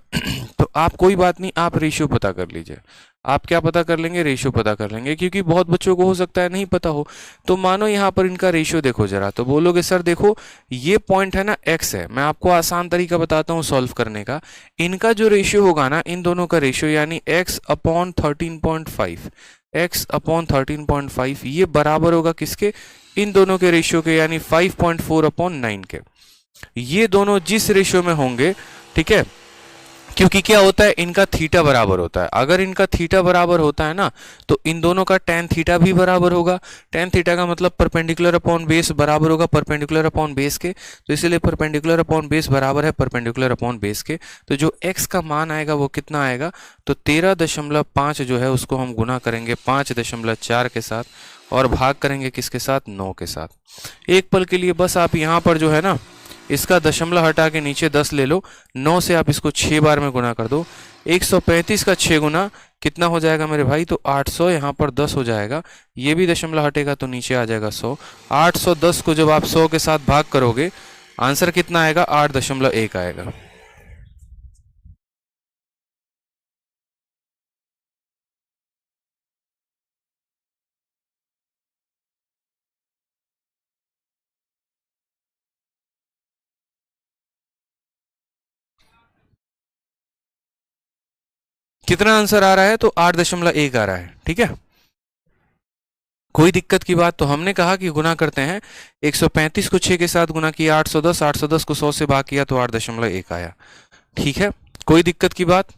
तो आप कोई बात नहीं, आप रेशियो पता कर लीजिए। आप क्या पता कर लेंगे, रेशियो पता कर लेंगे, क्योंकि बहुत बच्चों को हो सकता है नहीं पता हो। तो मानो यहाँ पर इनका रेशियो देखो जरा, तो बोलोगे सर देखो ये पॉइंट है ना x है, मैं आपको आसान तरीका बताता हूँ सॉल्व करने का। इनका जो रेशियो होगा ना, इन दोनों का रेशियो यानी x/13.5, x/13.5 ये बराबर होगा किसके, इन दोनों के रेशियो के, यानी 5.4/9 के। ये दोनों जिस रेशियो में होंगे, ठीक है, क्योंकि क्या होता है इनका थीटा बराबर होता है। अगर इनका थीटा बराबर होता है ना, तो इन दोनों का tan थीटा भी बराबर होगा। tan थीटा का मतलब परपेंडिकुलर अपॉन बेस बराबर होगा परपेंडिकुलर अपॉन बेस के, तो इसलिए परपेंडिकुलर अपॉन बेस बराबर है परपेंडिकुलर अपॉन बेस के। तो जो x का मान आएगा वो कितना आएगा, तो 13.5 जो है उसको हम गुना करेंगे 5.4 के साथ और भाग करेंगे किसके साथ, 9 के साथ। एक पल के लिए बस आप यहाँ पर जो है ना इसका दशमलव हटा के नीचे 10 ले लो, 9 से आप इसको 6 बार में गुना कर दो। 135 का 6 गुना कितना हो जाएगा मेरे भाई, तो 800, यहाँ पर 10 हो जाएगा, ये भी दशमलव हटेगा तो नीचे आ जाएगा 100। 810 को जब आप 100 के साथ भाग करोगे आंसर कितना आएगा, 8.1 आएगा। कितना आंसर आ रहा है, तो 8.1 आ रहा है, ठीक है। कोई दिक्कत की बात, तो हमने कहा कि गुना करते हैं, 135 को 6 के साथ गुना किया 810, 810 को 100 से भाग किया तो 8.1 आया, ठीक है। कोई दिक्कत की बात,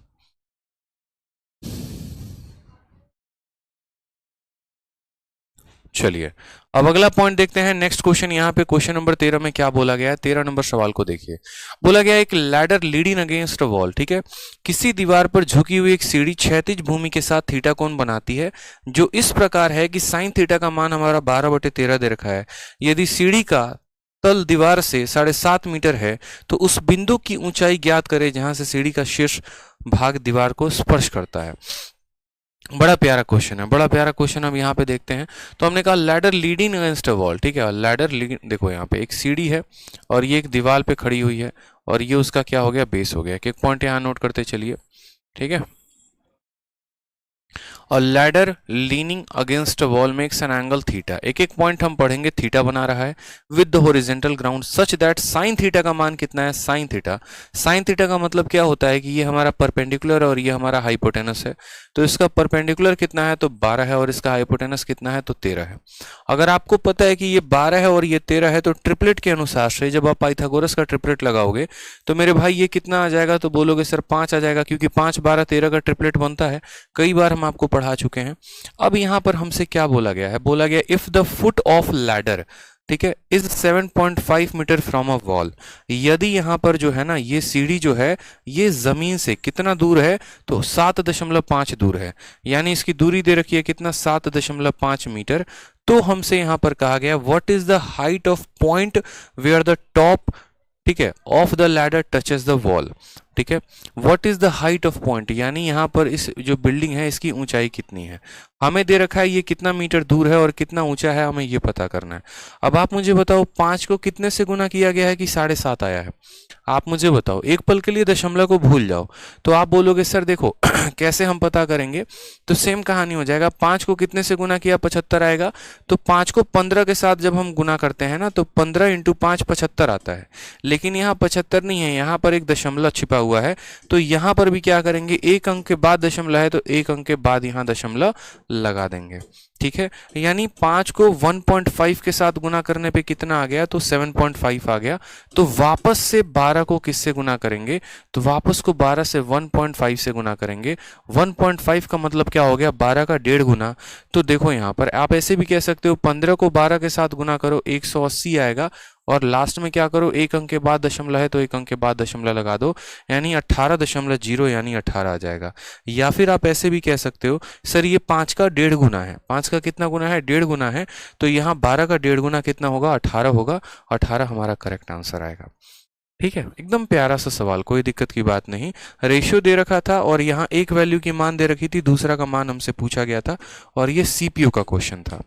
चलिए अब अगला पॉइंट देखते हैं। नेक्स्ट क्वेश्चन, यहाँ पे क्वेश्चन नंबर 13 में क्या बोला गया है, 13 नंबर सवाल को देखिए। बोला गया एक ladder leading against a wall, ठीक है, किसी दीवार पर झुकी हुई एक सीढ़ी क्षैतिज भूमि के साथ थीटा कोण बनाती है जो इस प्रकार है कि साइन थीटा का मान हमारा 12/13 दे रखा है। यदि सीढ़ी का तल दीवार से 7.5 मीटर है तो उस बिंदु की ऊंचाई ज्ञात करें जहां से सीढ़ी का शीर्ष भाग दीवार को स्पर्श करता है। बड़ा प्यारा क्वेश्चन है, बड़ा प्यारा क्वेश्चन हम यहाँ पे देखते हैं। तो हमने कहा ladder leading against a wall, ठीक है, लैडर लीडिंग, देखो यहाँ पे एक सीढ़ी है और ये एक दीवार पे खड़ी हुई है और ये उसका क्या हो गया, बेस हो गया। एक पॉइंट यहाँ नोट करते चलिए, ठीक है। और ladder leaning against wall makes an angle theta, एक एक पॉइंट हम पढ़ेंगे, थीटा बना रहा है with the horizontal ground such that sine theta का मान कितना है, साइन थीटा, साइन थीटा का मतलब क्या होता है कि ये हमारा परपेंडिकुलर और ये हमारा हाइपोटेनस है। तो इसका परपेंडिकुलर कितना है, तो 12 है, और इसका हाइपोटेनस कितना है, तो 13 है। अगर आपको पता है कि ये 12 है और ये 13 है, तो ट्रिपलेट के अनुसार से जब आप पाइथागोरस का ट्रिपलेट लगाओगे तो मेरे भाई ये कितना आ जाएगा, तो बोलोगे सर 5 आ जाएगा, क्योंकि 5, 12, 13 का ट्रिपलेट बनता है। कई बार हम आपको पढ़ा चुके हैं। अब यहां पर हमसे क्या बोला गया है, बोला गया if the foot of ladder, ठीक है, is 7.5 metre from a wall, यदि यहां पर जो है ना ये सीढ़ी जो है ये जमीन से कितना दूर है, तो 7.5 दूर है, यानी इसकी दूरी दे रखी है कितना, 7.5 मीटर। तो हमसे यहां पर कहा गया what is the height of point where the top, ठीक है, of the ladder touches the wall, ठीक है, what is the height of point, यानी यहां पर इस जो बिल्डिंग है इसकी ऊंचाई कितनी है। हमें दे रखा है ये कितना मीटर दूर है और कितना ऊंचा है, हमें ये पता करना है। अब आप मुझे बताओ 5 को कितने से गुना किया गया है कि 7.5 आया है, आप मुझे बताओ। एक पल के लिए दशमलव को भूल जाओ, तो आप बोलोगे सर देखो कैसे हम पता करेंगे, तो सेम कहानी हो जाएगा। 5 को कितने से गुना किया, 75 आएगा, तो 5 को 15 के साथ जब हम गुना करते हैं ना, तो 15 × 5 75 आता है। लेकिन यहाँ 75 नहीं है, यहाँ पर एक दशमलव छिपा हुआ है, तो यहाँ पर भी क्या करेंगे, एक अंक के बाद दशमलव है तो एक अंक के बाद यहाँ दशमलव लगा देंगे, ठीक है। यानी 5 को 1.5 के साथ गुना करने पे कितना आ गया, तो 7.5 आ गया। तो वापस से 12 को किससे गुना करेंगे, तो वापस को 12 से 1.5 से गुना करेंगे। 1.5 का मतलब क्या हो गया, 12 का 1.5 गुना। तो देखो यहाँ पर आप ऐसे भी कह सकते हो 15 को 12 के साथ गुना करो 180 आएगा, और लास्ट में क्या करो, एक अंक के बाद दशमलव है तो एक अंक के बाद दशमलव लगा दो, यानी 18.0 यानी 18 आ जाएगा। या फिर आप ऐसे भी कह सकते हो सर ये 5 का 1.5 गुना है, 5 का कितना गुना है, 1.5 गुना है, तो यहाँ 12 का 1.5 गुना कितना होगा, 18 होगा, 18 हमारा करेक्ट आंसर आएगा। ठीक है, एकदम प्यारा सा सवाल, कोई दिक्कत की बात नहीं। रेशियो दे रखा था और यहाँ एक वैल्यू की मान दे रखी थी, दूसरा का मान हमसे पूछा गया था और ये सीपीयू का क्वेश्चन था।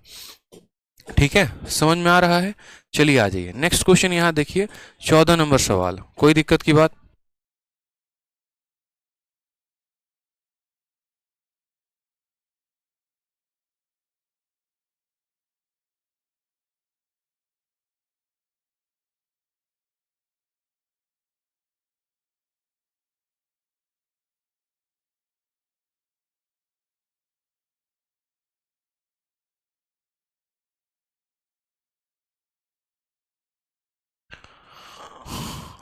ठीक है, समझ में आ रहा है। चलिए आ जाइए नेक्स्ट क्वेश्चन, यहाँ देखिए 14 नंबर सवाल, कोई दिक्कत की बात।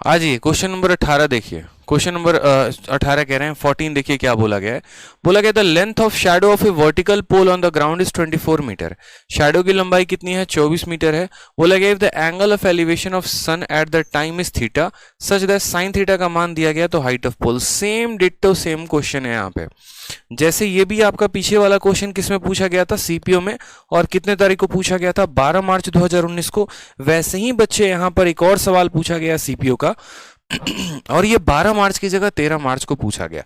आ जाइए क्वेश्चन नंबर 18 देखिए, क्वेश्चन नंबर 18 कह रहे हैं 14, देखिए क्या बोला गया है। बोला गया the length of shadow of a vertical pole on the ground is 24 metre. Shadow की लंबाई कितनी है, 24 मीटर है। बोला गया if the angle of elevation of sun at the time is theta such that sine theta का मान दिया गया, तो height of pole. Same ditto same question है यहाँ पे, जैसे ये भी आपका पीछे वाला क्वेश्चन किसमें पूछा गया था, सीपीओ में, और कितने तारीख को पूछा गया था, 12 मार्च 2019 को। वैसे ही बच्चे यहाँ पर एक और सवाल पूछा गया सीपीओ का और ये 12 मार्च की जगह 13 मार्च को पूछा गया,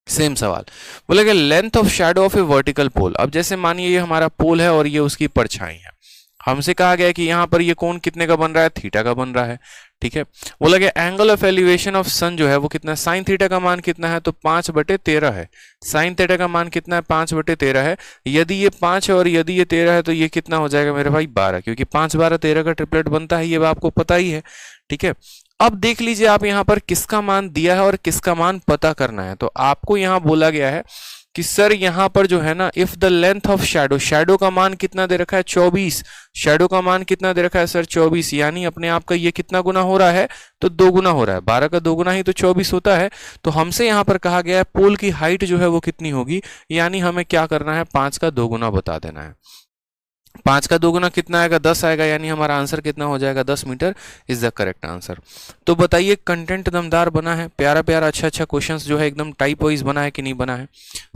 सेम सवाल। बोला गया length of shadow of a vertical pole. अब जैसे मानिए ये हमारा पोल है और ये उसकी परछाई है, हमसे कहा गया कि यहाँ पर ये कोण कितने का बन रहा है, थीटा का बन रहा है। ठीक है, बोला गया एंगल ऑफ एलिवेशन ऑफ सन जो है वो कितना है, साइन थीटा का मान कितना है, तो 5/13 है। साइन थीटा का मान कितना है, 5/13 है। यदि ये 5 है और यदि ये 13 है तो ये कितना हो जाएगा मेरे भाई, 12, क्योंकि 5 12 13 का ट्रिपलेट बनता है, ये आपको पता ही है। ठीक है, अब देख लीजिए आप यहाँ पर किसका मान दिया है और किसका मान पता करना है। तो आपको यहाँ बोला गया है कि सर यहाँ पर जो है ना, if the length of shadow, shadow का मान कितना दे रखा है, 24। शैडो का मान कितना दे रखा है सर, 24, यानी अपने आप का ये कितना गुना हो रहा है, तो 2 गुना हो रहा है। 12 का 2 गुना ही तो 24 होता है। तो हमसे यहाँ पर कहा गया है पोल की हाइट जो है वो कितनी होगी, यानी हमें क्या करना है, 5 का 2 गुना बता देना है। 5 का 2 गुना कितना आएगा, 10 आएगा, यानी हमारा आंसर कितना हो जाएगा, 10 metre is the correct answer. तो बताइए कंटेंट दमदार बना है, प्यारा प्यारा अच्छा अच्छा क्वेश्चंस जो है एकदम टाइप वाइज बना है कि नहीं बना है,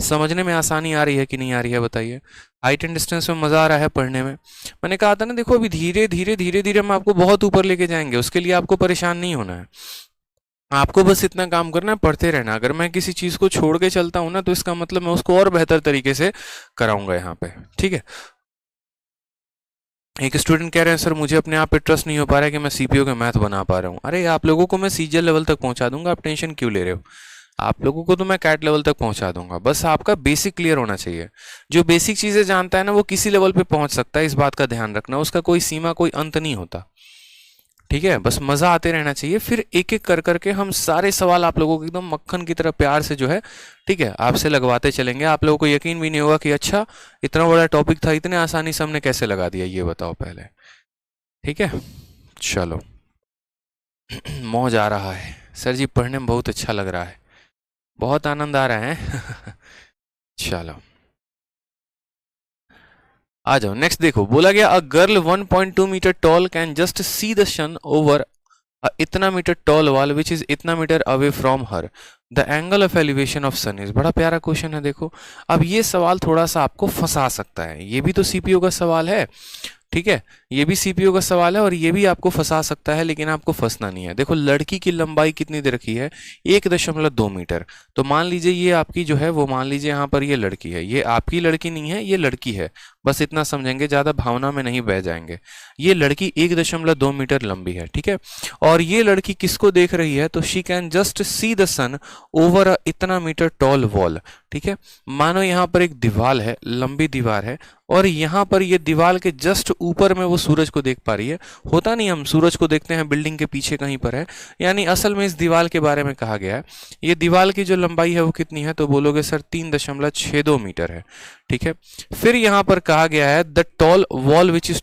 समझने में आसानी आ रही है कि नहीं आ रही है, बताइए। हाइट एंड डिस्टेंस में मजा आ रहा है पढ़ने में। मैंने कहा था ना, देखो अभी धीरे धीरे धीरे धीरे हम आपको बहुत ऊपर लेके जाएंगे, उसके लिए आपको परेशान नहीं होना है। आपको बस इतना काम करना है, पढ़ते रहना। अगर मैं किसी चीज को छोड़ के चलता हूं ना, तो इसका मतलब मैं उसको और बेहतर तरीके से कराऊंगा यहाँ पे। ठीक है, एक स्टूडेंट कह रहे हैं सर मुझे अपने आप पे ट्रस्ट नहीं हो पा रहा है कि मैं सीपीओ का मैथ बना पा रहा हूँ। अरे आप लोगों को मैं सीजीएल लेवल तक पहुंचा दूंगा, आप टेंशन क्यों ले रहे हो। आप लोगों को तो मैं कैट लेवल तक पहुंचा दूंगा, बस आपका बेसिक क्लियर होना चाहिए। जो बेसिक चीजें जानता है ना वो किसी लेवल पे पहुंच सकता है, इस बात का ध्यान रखना, उसका कोई सीमा कोई अंत नहीं होता। ठीक है, बस मजा आते रहना चाहिए। फिर एक एक कर करके हम सारे सवाल आप लोगों को एकदम मक्खन की तरह प्यार से जो है, ठीक है, आपसे लगवाते चलेंगे। आप लोगों को यकीन भी नहीं होगा कि अच्छा इतना बड़ा टॉपिक था, इतने आसानी से हमने कैसे लगा दिया, ये बताओ पहले। ठीक है, चलो मौज आ रहा है सर जी, पढ़ने में बहुत अच्छा लग रहा है, बहुत आनंद आ रहा है चलो आ जाओ नेक्स्ट। देखो बोला गया a girl 1.2 metre tall can just see the sun over इतना metre tall wall which is इतना metre away from her, the angle of elevation of sun is. बड़ा प्यारा क्वेश्चन है। देखो अब ये सवाल थोड़ा सा आपको फंसा सकता है, ये भी तो सीपीओ का सवाल है। ठीक है, ये भी सीपीओ का सवाल है और ये भी आपको फंसा सकता है, लेकिन आपको फंसना नहीं है। देखो लड़की की लंबाई कितनी दे रखी है, 1.2 मीटर। तो मान लीजिए ये आपकी जो है वो, मान लीजिए यहाँ पर ये लड़की है, ये आपकी लड़की नहीं है, ये लड़की है, बस इतना समझेंगे, ज्यादा भावना में नहीं बह जाएंगे। ये लड़की 1.2 मीटर लंबी है। ठीक है, और ये लड़की किसको देख रही है, तो she can just see the sun over इतना मीटर टॉल वॉल। ठीक है, मानो यहाँ पर एक दीवार है, लंबी दीवार है, और यहाँ पर ये दीवार के जस्ट ऊपर में वो सूरज को देख पा रही है। होता नहीं हम सूरज को देखते हैं बिल्डिंग के पीछे कहीं पर है, यानी असल में इस दीवार के बारे में कहा गया है। ये दीवार की जो लंबाई है वो कितनी है, तो बोलोगे सर 3.62 मीटर है। ठीक है, फिर यहाँ पर कहा गया है the tall wall which is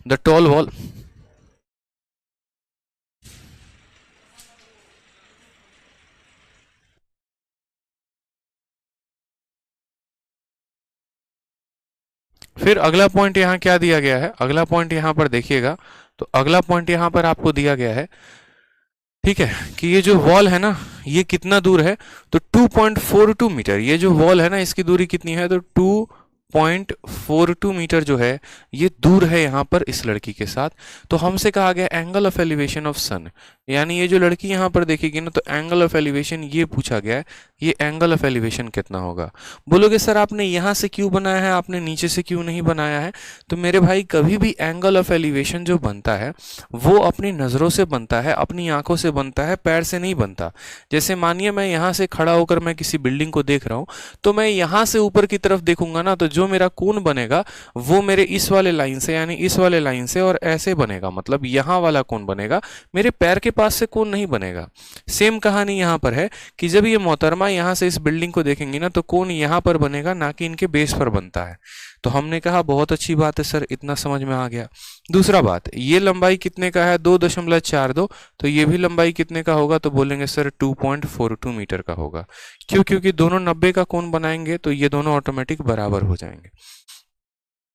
the tall wall, फिर अगला पॉइंट यहाँ क्या दिया गया है, अगला पॉइंट यहाँ पर देखिएगा, तो अगला पॉइंट यहाँ पर आपको दिया गया है, ठीक है, कि ये जो वॉल है ना ये कितना दूर है, तो 2.42 मीटर, ये जो वॉल है ना इसकी दूरी कितनी है, तो 2.42 मीटर जो है ये दूर है यहाँ पर इस लड़की के साथ। तो हमसे कहा गया एंगल ऑफ एलिवेशन ऑफ सन, यानी ये जो लड़की यहाँ पर देखेगी ना तो एंगल ऑफ एलिवेशन ये पूछा गया है, ये एंगल ऑफ एलिवेशन कितना होगा। बोलोगे सर आपने यहाँ से क्यों बनाया है, आपने नीचे से क्यों नहीं बनाया है, तो मेरे भाई कभी भी एंगल ऑफ एलिवेशन जो बनता है वो अपनी नज़रों से बनता है, अपनी आंखों से बनता है, पैर से नहीं बनता। जैसे मानिए मैं यहाँ से खड़ा होकर मैं किसी बिल्डिंग को देख रहा हूँ, तो मैं यहाँ से ऊपर की तरफ देखूंगा ना, तो जो मेरा कोण बनेगा वो मेरे इस वाले लाइन से, यानी इस वाले लाइन से और ऐसे बनेगा, मतलब यहाँ वाला कोण बनेगा, मेरे पैर के पास से कोण नहीं बनेगा। सेम कहानी यहाँ पर है कि जब ये मोहतरमा यहाँ से इस बिल्डिंग को देखेंगी ना तो कोण यहाँ पर बनेगा, ना कि इनके बेस पर बनता है। तो हमने कहा बहुत अच्छी बात है सर, इतना समझ में आ गया। दूसरा बात, ये लंबाई कितने का है, 2.42, तो ये भी लंबाई कितने का होगा, तो बोलेंगे सर 2.42 मीटर का होगा। क्यों, क्योंकि दोनों 90 का कोण बनाएंगे तो ये दोनों ऑटोमेटिक बराबर हो जाएंगे,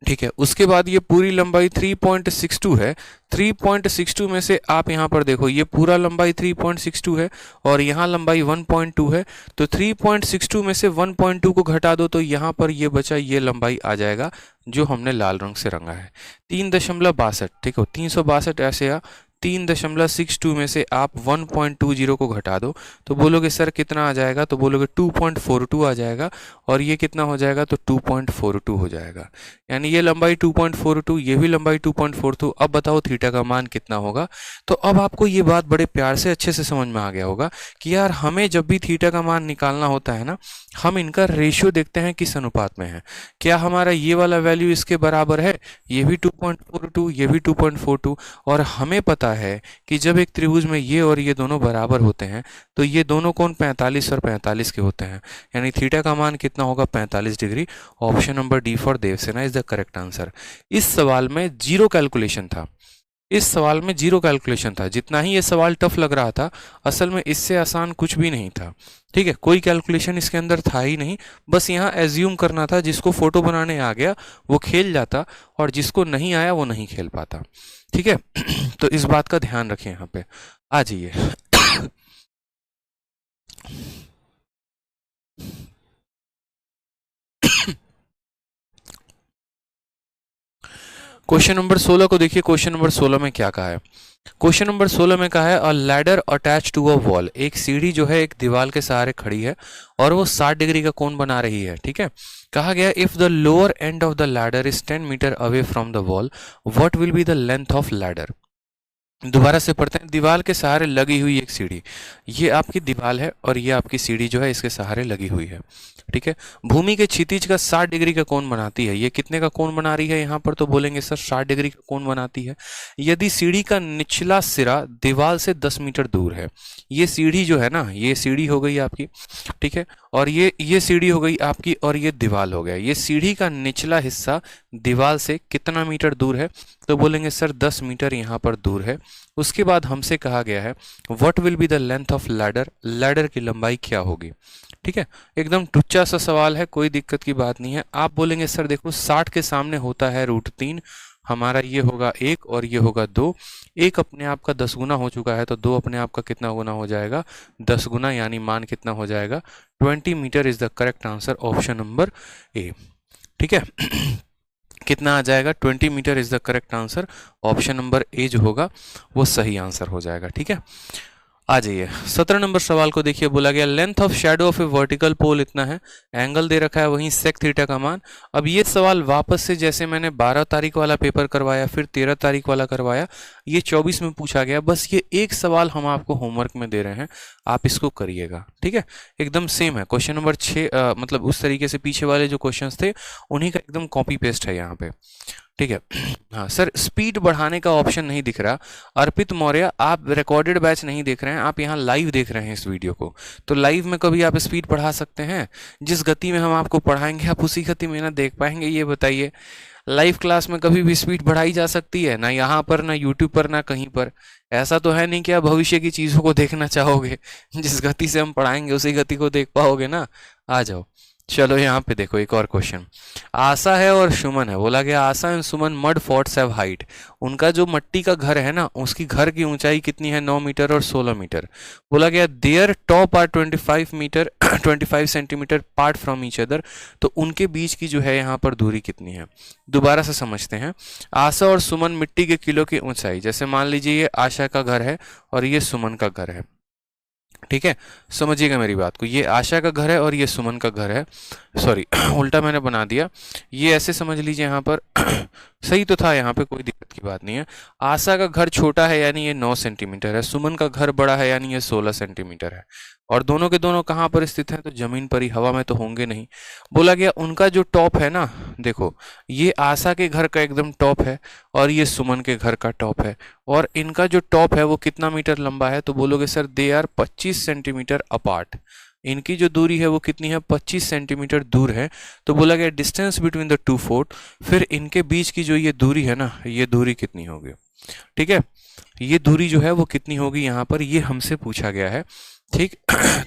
ठीक है। उसके बाद ये पूरी लंबाई 3.62 है, 3.62 में से आप यहाँ पर देखो ये पूरा लंबाई 3.62 है और यहाँ लंबाई 1.2 है, तो 3.62 में से 1.2 को घटा दो तो यहाँ पर ये बचा, ये लंबाई आ जाएगा जो हमने लाल रंग से रंगा है 3.62, ठीक है। 362 ऐसे आ, 3.62 में से आप 1.20 को घटा दो तो बोलोगे सर कितना आ जाएगा, तो बोलोगे 2.42 आ जाएगा और ये कितना हो जाएगा, तो 2.42 हो जाएगा। यानी ये लंबाई 2.42, ये भी लंबाई 2.42। अब बताओ थीटा का मान कितना होगा। तो अब आपको ये बात बड़े प्यार से अच्छे से समझ में आ गया होगा कि यार हमें जब भी थीटा का मान निकालना होता है ना, हम इनका रेशियो देखते हैं किस अनुपात में है। क्या हमारा ये वाला वैल्यू इसके बराबर है, ये भी 2.42, ये भी 2.42, और हमें पता है कि जब एक त्रिभुज में ये और ये दोनों बराबर होते हैं तो ये दोनों कोण 45 और 45 के होते हैं, यानी थीटा का मान कितना होगा, 45 degree. Option number D for Devsena is the correct answer. इस सवाल में जीरो कैलकुलेशन था, इस सवाल में जीरो कैलकुलेशन था। जितना ही ये सवाल टफ लग रहा था, असल में इससे आसान कुछ भी नहीं था, ठीक है। कोई कैलकुलेशन इसके अंदर था ही नहीं, बस यहाँ एज्यूम करना था। जिसको फोटो बनाने आ गया वो खेल जाता और जिसको नहीं आया वो नहीं खेल पाता, ठीक है। तो इस बात का ध्यान रखें। यहाँ पे आ जाइए। क्वेश्चन नंबर 16 को देखिए। क्वेश्चन नंबर 16 में क्या कहा है, क्वेश्चन नंबर 16 में कहा है a ladder attach to a wall, एक सीढ़ी जो है एक दीवार के सहारे खड़ी है और वो 60 डिग्री का कोण बना रही है, ठीक है। कहा गया if the lower end of the ladder is 10 metre away from the wall, what will be the length of ladder. दोबारा से पढ़ते हैं। दीवार के सहारे लगी हुई एक सीढ़ी, ये आपकी दीवार है और ये आपकी सीढ़ी जो है इसके सहारे लगी हुई है, ठीक है। भूमि के क्षितिज का 60 डिग्री का कोण बनाती है। ये कितने का कोण बना रही है यहाँ पर, तो बोलेंगे सर 60 डिग्री का कोण बनाती है यदि सीढ़ी का निचला सिरा दीवार से 10 मीटर दूर है। ये सीढ़ी जो है ना, ये सीढ़ी हो गई आपकी, ठीक है, और ये सीढ़ी हो गई आपकी और ये दीवार हो गया। ये सीढ़ी का निचला हिस्सा दीवार से कितना मीटर दूर है, तो बोलेंगे सर 10 मीटर यहाँ पर दूर है। उसके बाद हमसे कहा गया है what will be the length of ladder, ladder की लंबाई क्या होगी, ठीक है। एकदम टुच्चा सा सवाल है, कोई दिक्कत की बात नहीं है। आप बोलेंगे सर देखो 60 के सामने होता है √3, हमारा ये होगा 1 और ये होगा 2, 1 अपने आप का 10 गुना हो चुका है तो 2 अपने आप का कितना गुना हो जाएगा, 10 गुना, यानी मान कितना हो जाएगा 20 metre is the correct answer, option number A, ठीक है। कितना आ जाएगा, 20 metre is the correct answer, option number A जो होगा वो सही आंसर हो जाएगा, ठीक है। आ जाइए 17 नंबर सवाल को देखिए। बोला गया length of shadow of a vertical pole इतना है, एंगल दे रखा है, वहीं सेक थीटा का मान। अब ये सवाल वापस से जैसे मैंने 12 तारीख वाला पेपर करवाया फिर 13 तारीख वाला करवाया, ये 24 में पूछा गया। बस ये एक सवाल हम आपको होमवर्क में दे रहे हैं, आप इसको करिएगा, ठीक है। एकदम सेम है क्वेश्चन नंबर 6, मतलब उस तरीके से पीछे वाले जो क्वेश्चंस थे उन्हीं का एकदम कॉपी पेस्ट है यहाँ पे, ठीक है। हाँ सर, स्पीड बढ़ाने का ऑप्शन नहीं दिख रहा। अर्पित मौर्य, आप रिकॉर्डेड बैच नहीं देख रहे हैं, आप यहाँ लाइव देख रहे हैं इस वीडियो को। तो लाइव में कभी आप स्पीड बढ़ा सकते हैं? जिस गति में हम आपको पढ़ाएंगे आप उसी गति में ना देख पाएंगे, ये बताइए। लाइव क्लास में कभी भी स्पीड बढ़ाई जा सकती है? ना यहाँ पर, ना यूट्यूब पर, ना कहीं पर। ऐसा तो है नहीं कि आप भविष्य की चीज़ों को देखना चाहोगे। जिस गति से हम पढ़ाएंगे उसी गति को देख पाओगे ना। आ जाओ, चलो यहाँ पे देखो एक और क्वेश्चन। आशा है और सुमन है, बोला गया Asha and Suman mud forts have height. उनका जो मट्टी का घर है ना, उसकी घर की ऊंचाई कितनी है, 9 मीटर और 16 मीटर। बोला गया their top are 25 metre 25 centimetre part from each other. तो उनके बीच की जो है यहाँ पर दूरी कितनी है, दोबारा से समझते हैं। आशा और सुमन मिट्टी के किलो की ऊंचाई, जैसे मान लीजिए ये आशा का घर है और ये सुमन का घर है, ठीक है। समझिएगा मेरी बात को, ये आशा का घर है और ये सुमन का घर है। सॉरी उल्टा मैंने बना दिया, ये ऐसे समझ लीजिए यहाँ पर सही तो था, यहाँ पे कोई दिक्कत की बात नहीं है। आशा का घर छोटा है यानी ये 9 सेंटीमीटर है, सुमन का घर बड़ा है यानी ये 16 सेंटीमीटर है। और दोनों के दोनों कहाँ पर स्थित हैं, तो जमीन पर ही, हवा में तो होंगे नहीं। बोला गया उनका जो टॉप है ना, देखो ये आशा के घर का एकदम टॉप है और ये सुमन के घर का टॉप है, और इनका जो टॉप है वो कितना मीटर लंबा है, तो बोलोगे sir they are 25 centimetre apart. इनकी जो दूरी है वो कितनी है, 25 सेंटीमीटर दूर है। तो बोला गया distance between the two fort, फिर इनके बीच की जो ये दूरी है ना, ये दूरी कितनी होगी, ठीक है। ये दूरी जो है वो कितनी होगी, यहाँ पर ये हमसे पूछा गया है, ठीक।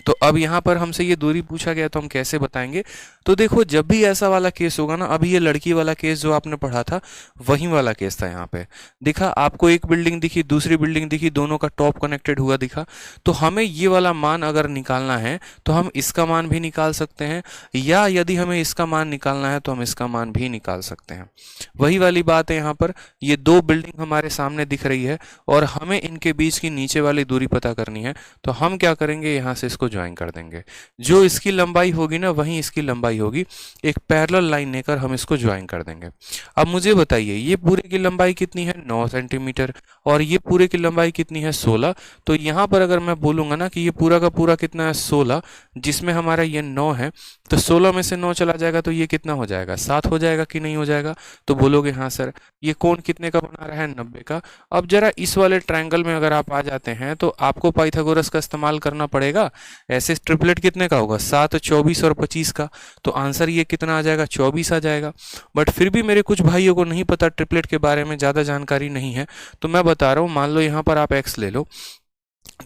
तो अब यहाँ पर हमसे ये दूरी पूछा गया तो हम कैसे बताएंगे, तो देखो जब भी ऐसा वाला केस होगा ना, अभी ये लड़की वाला केस जो आपने पढ़ा था वही वाला केस था। यहाँ पे दिखा आपको, एक बिल्डिंग दिखी, दूसरी बिल्डिंग दिखी, दोनों का टॉप कनेक्टेड हुआ दिखा। तो हमें ये वाला मान अगर निकालना है तो हम इसका मान भी निकाल सकते हैं, या यदि हमें इसका मान निकालना है तो हम इसका मान भी निकाल सकते हैं। वही वाली बात है, यहाँ पर ये दो बिल्डिंग हमारे सामने दिख रही है और हमें इनके बीच की नीचे वाली दूरी पता करनी है। तो हम क्या करेंगे, यहाँ से इसको ज्वाइन कर देंगे, जो इसकी लंबाई होगी ना वही इसकी लंबाई होगी, एक पैरेलल लाइन लेकर हम इसको ज्वाइन कर देंगे। अब मुझे बताइए ये पूरे की लंबाई कितनी है, 9 सेंटीमीटर, और ये पूरे की लंबाई कितनी है, 16। तो यहाँ पर अगर मैं बोलूंगा ना कि ये पूरा का पूरा कितना है, 16, जिसमें हमारा ये 9 है, तो 16 में से 9 चला जाएगा तो ये कितना हो जाएगा, 7 हो जाएगा कि नहीं हो जाएगा। तो बोलोगे हाँ सर। ये कोण कितने का बना रहा है, 90 का। अब जरा इस वाले ट्रायंगल में अगर आप आ जाते हैं तो आपको पाइथागोरस का इस्तेमाल करना पड़ेगा। ऐसे ट्रिपलेट कितने का होगा, 7, 24 और 25 का। तो आंसर ये कितना आ जाएगा, 24 आ जाएगा। बट फिर भी मेरे कुछ भाइयों को नहीं पता, ट्रिपलेट के बारे में ज़्यादा जानकारी नहीं है, तो मैं बता रहा हूँ। मान लो यहाँ पर आप x ले लो,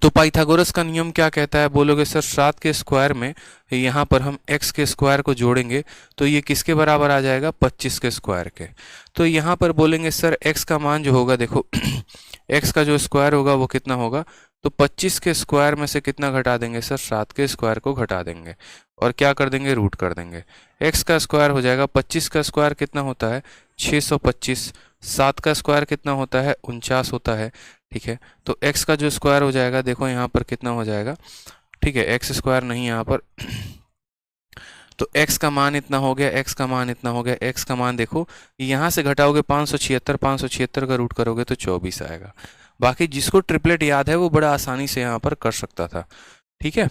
तो पाइथागोरस का नियम क्या कहता है, बोलोगे सर 7 के स्क्वायर में यहाँ पर हम x के स्क्वायर को जोड़ेंगे तो ये किसके बराबर आ जाएगा, 25 के स्क्वायर के। तो यहाँ पर बोलेंगे सर x का मान जो होगा, देखो x का जो स्क्वायर होगा वो कितना होगा, तो 25 के स्क्वायर में से कितना घटा देंगे सर, 7 के स्क्वायर को घटा देंगे और क्या कर देंगे, रूट कर देंगे। x का स्क्वायर हो जाएगा, 25 का स्क्वायर कितना होता है, 625, 7 का स्क्वायर कितना होता है, 49 होता है, ठीक है। तो x का जो स्क्वायर हो जाएगा, देखो यहाँ पर कितना हो जाएगा, ठीक है, x स्क्वायर नहीं यहाँ पर तो x का मान इतना हो गया, x का मान इतना हो गया, x का मान देखो यहाँ से घटाओगे 576, 576 का रूट करोगे तो 24 आएगा। बाकी जिसको ट्रिपलेट याद है वो बड़ा आसानी से यहाँ पर कर सकता था, ठीक है,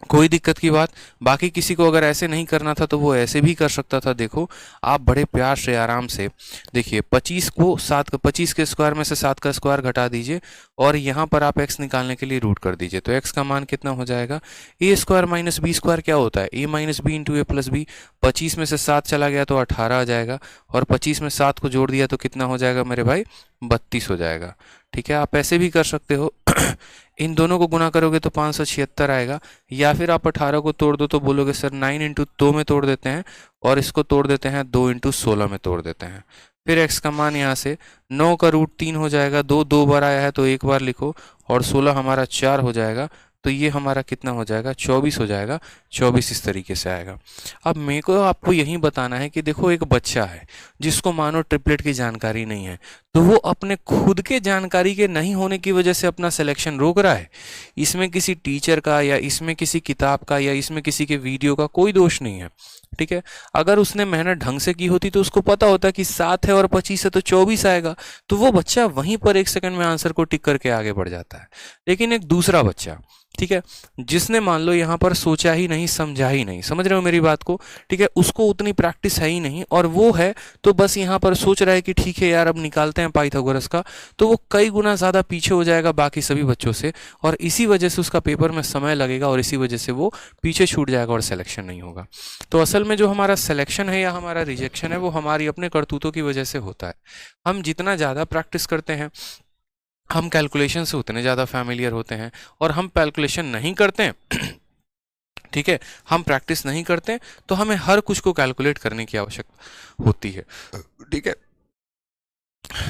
कोई दिक्कत की बात। बाकी किसी को अगर ऐसे नहीं करना था तो वो ऐसे भी कर सकता था। देखो आप बड़े प्यार से आराम से देखिए, 25 के स्क्वायर में से 7 का स्क्वायर घटा दीजिए और यहाँ पर आप x निकालने के लिए रूट कर दीजिए। तो x का मान कितना हो जाएगा, A square minus B square क्या होता है, a minus B into A plus B. 25 में से 7 चला गया तो 18 आ जाएगा, और 25 में 7 को जोड़ दिया तो कितना हो जाएगा मेरे भाई, 32 हो जाएगा, ठीक है। आप ऐसे भी कर सकते हो इन दोनों को गुना करोगे तो 576 आएगा, या फिर आप 18 को तोड़ दो तो बोलोगे सर 9 इंटू 2 में तोड़ देते हैं और इसको तोड़ देते हैं 2 इंटू 16 में तोड़ देते हैं। फिर x का मान यहाँ से 9 का रूट 3 हो जाएगा, 2 बार आया है तो एक बार लिखो, और 16 हमारा 4 हो जाएगा, तो ये हमारा कितना हो जाएगा, 24 हो जाएगा। 24 इस तरीके से आएगा। अब मेरे को आपको यही बताना है कि देखो एक बच्चा है जिसको मानो ट्रिपलेट की जानकारी नहीं है, तो वो अपने खुद के जानकारी के नहीं होने की वजह से अपना सिलेक्शन रोक रहा है। इसमें किसी टीचर का या इसमें किसी किताब का या इसमें किसी के वीडियो का कोई दोष नहीं है, ठीक है। अगर उसने मेहनत ढंग से की होती तो उसको पता होता कि 7 है और 25 है तो 24 आएगा, तो वो बच्चा वहीं पर 1 सेकंड में आंसर को टिक करके आगे बढ़ जाता है। लेकिन एक दूसरा बच्चा, ठीक है, जिसने मान लो यहाँ पर सोचा ही नहीं, समझा ही नहीं, समझ रहे हो मेरी बात को, ठीक है, उसको उतनी प्रैक्टिस है ही नहीं, और वो है तो बस यहाँ पर सोच रहा है कि ठीक है यार अब निकालते हैं पाइथागोरस का, तो वो कई गुना ज़्यादा पीछे हो जाएगा बाकी सभी बच्चों से, और इसी वजह से उसका पेपर में समय लगेगा और इसी वजह से वो पीछे छूट जाएगा और सिलेक्शन नहीं होगा। तो असल में जो हमारा सिलेक्शन है या हमारा रिजेक्शन है वो हमारी अपने करतूतों की वजह से होता है। हम जितना ज़्यादा प्रैक्टिस करते हैं, हम कैलकुलेशन से उतने ज़्यादा फैमिलियर होते हैं, और हम कैलकुलेशन नहीं करते हैं ठीक है, हम प्रैक्टिस नहीं करते तो हमें हर कुछ को कैलकुलेट करने की आवश्यकता होती है। ठीक है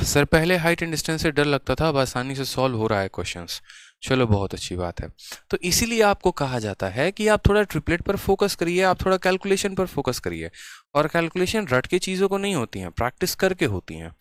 सर, पहले हाइट एंड डिस्टेंस से डर लगता था, अब आसानी से सॉल्व हो रहा है क्वेश्चंस। चलो बहुत अच्छी बात है। तो इसीलिए आपको कहा जाता है कि आप थोड़ा ट्रिपलेट पर फोकस करिए, आप थोड़ा कैलकुलेशन पर फोकस करिए। और कैलकुलेशन रट के चीज़ों को नहीं होती हैं, प्रैक्टिस करके होती हैं।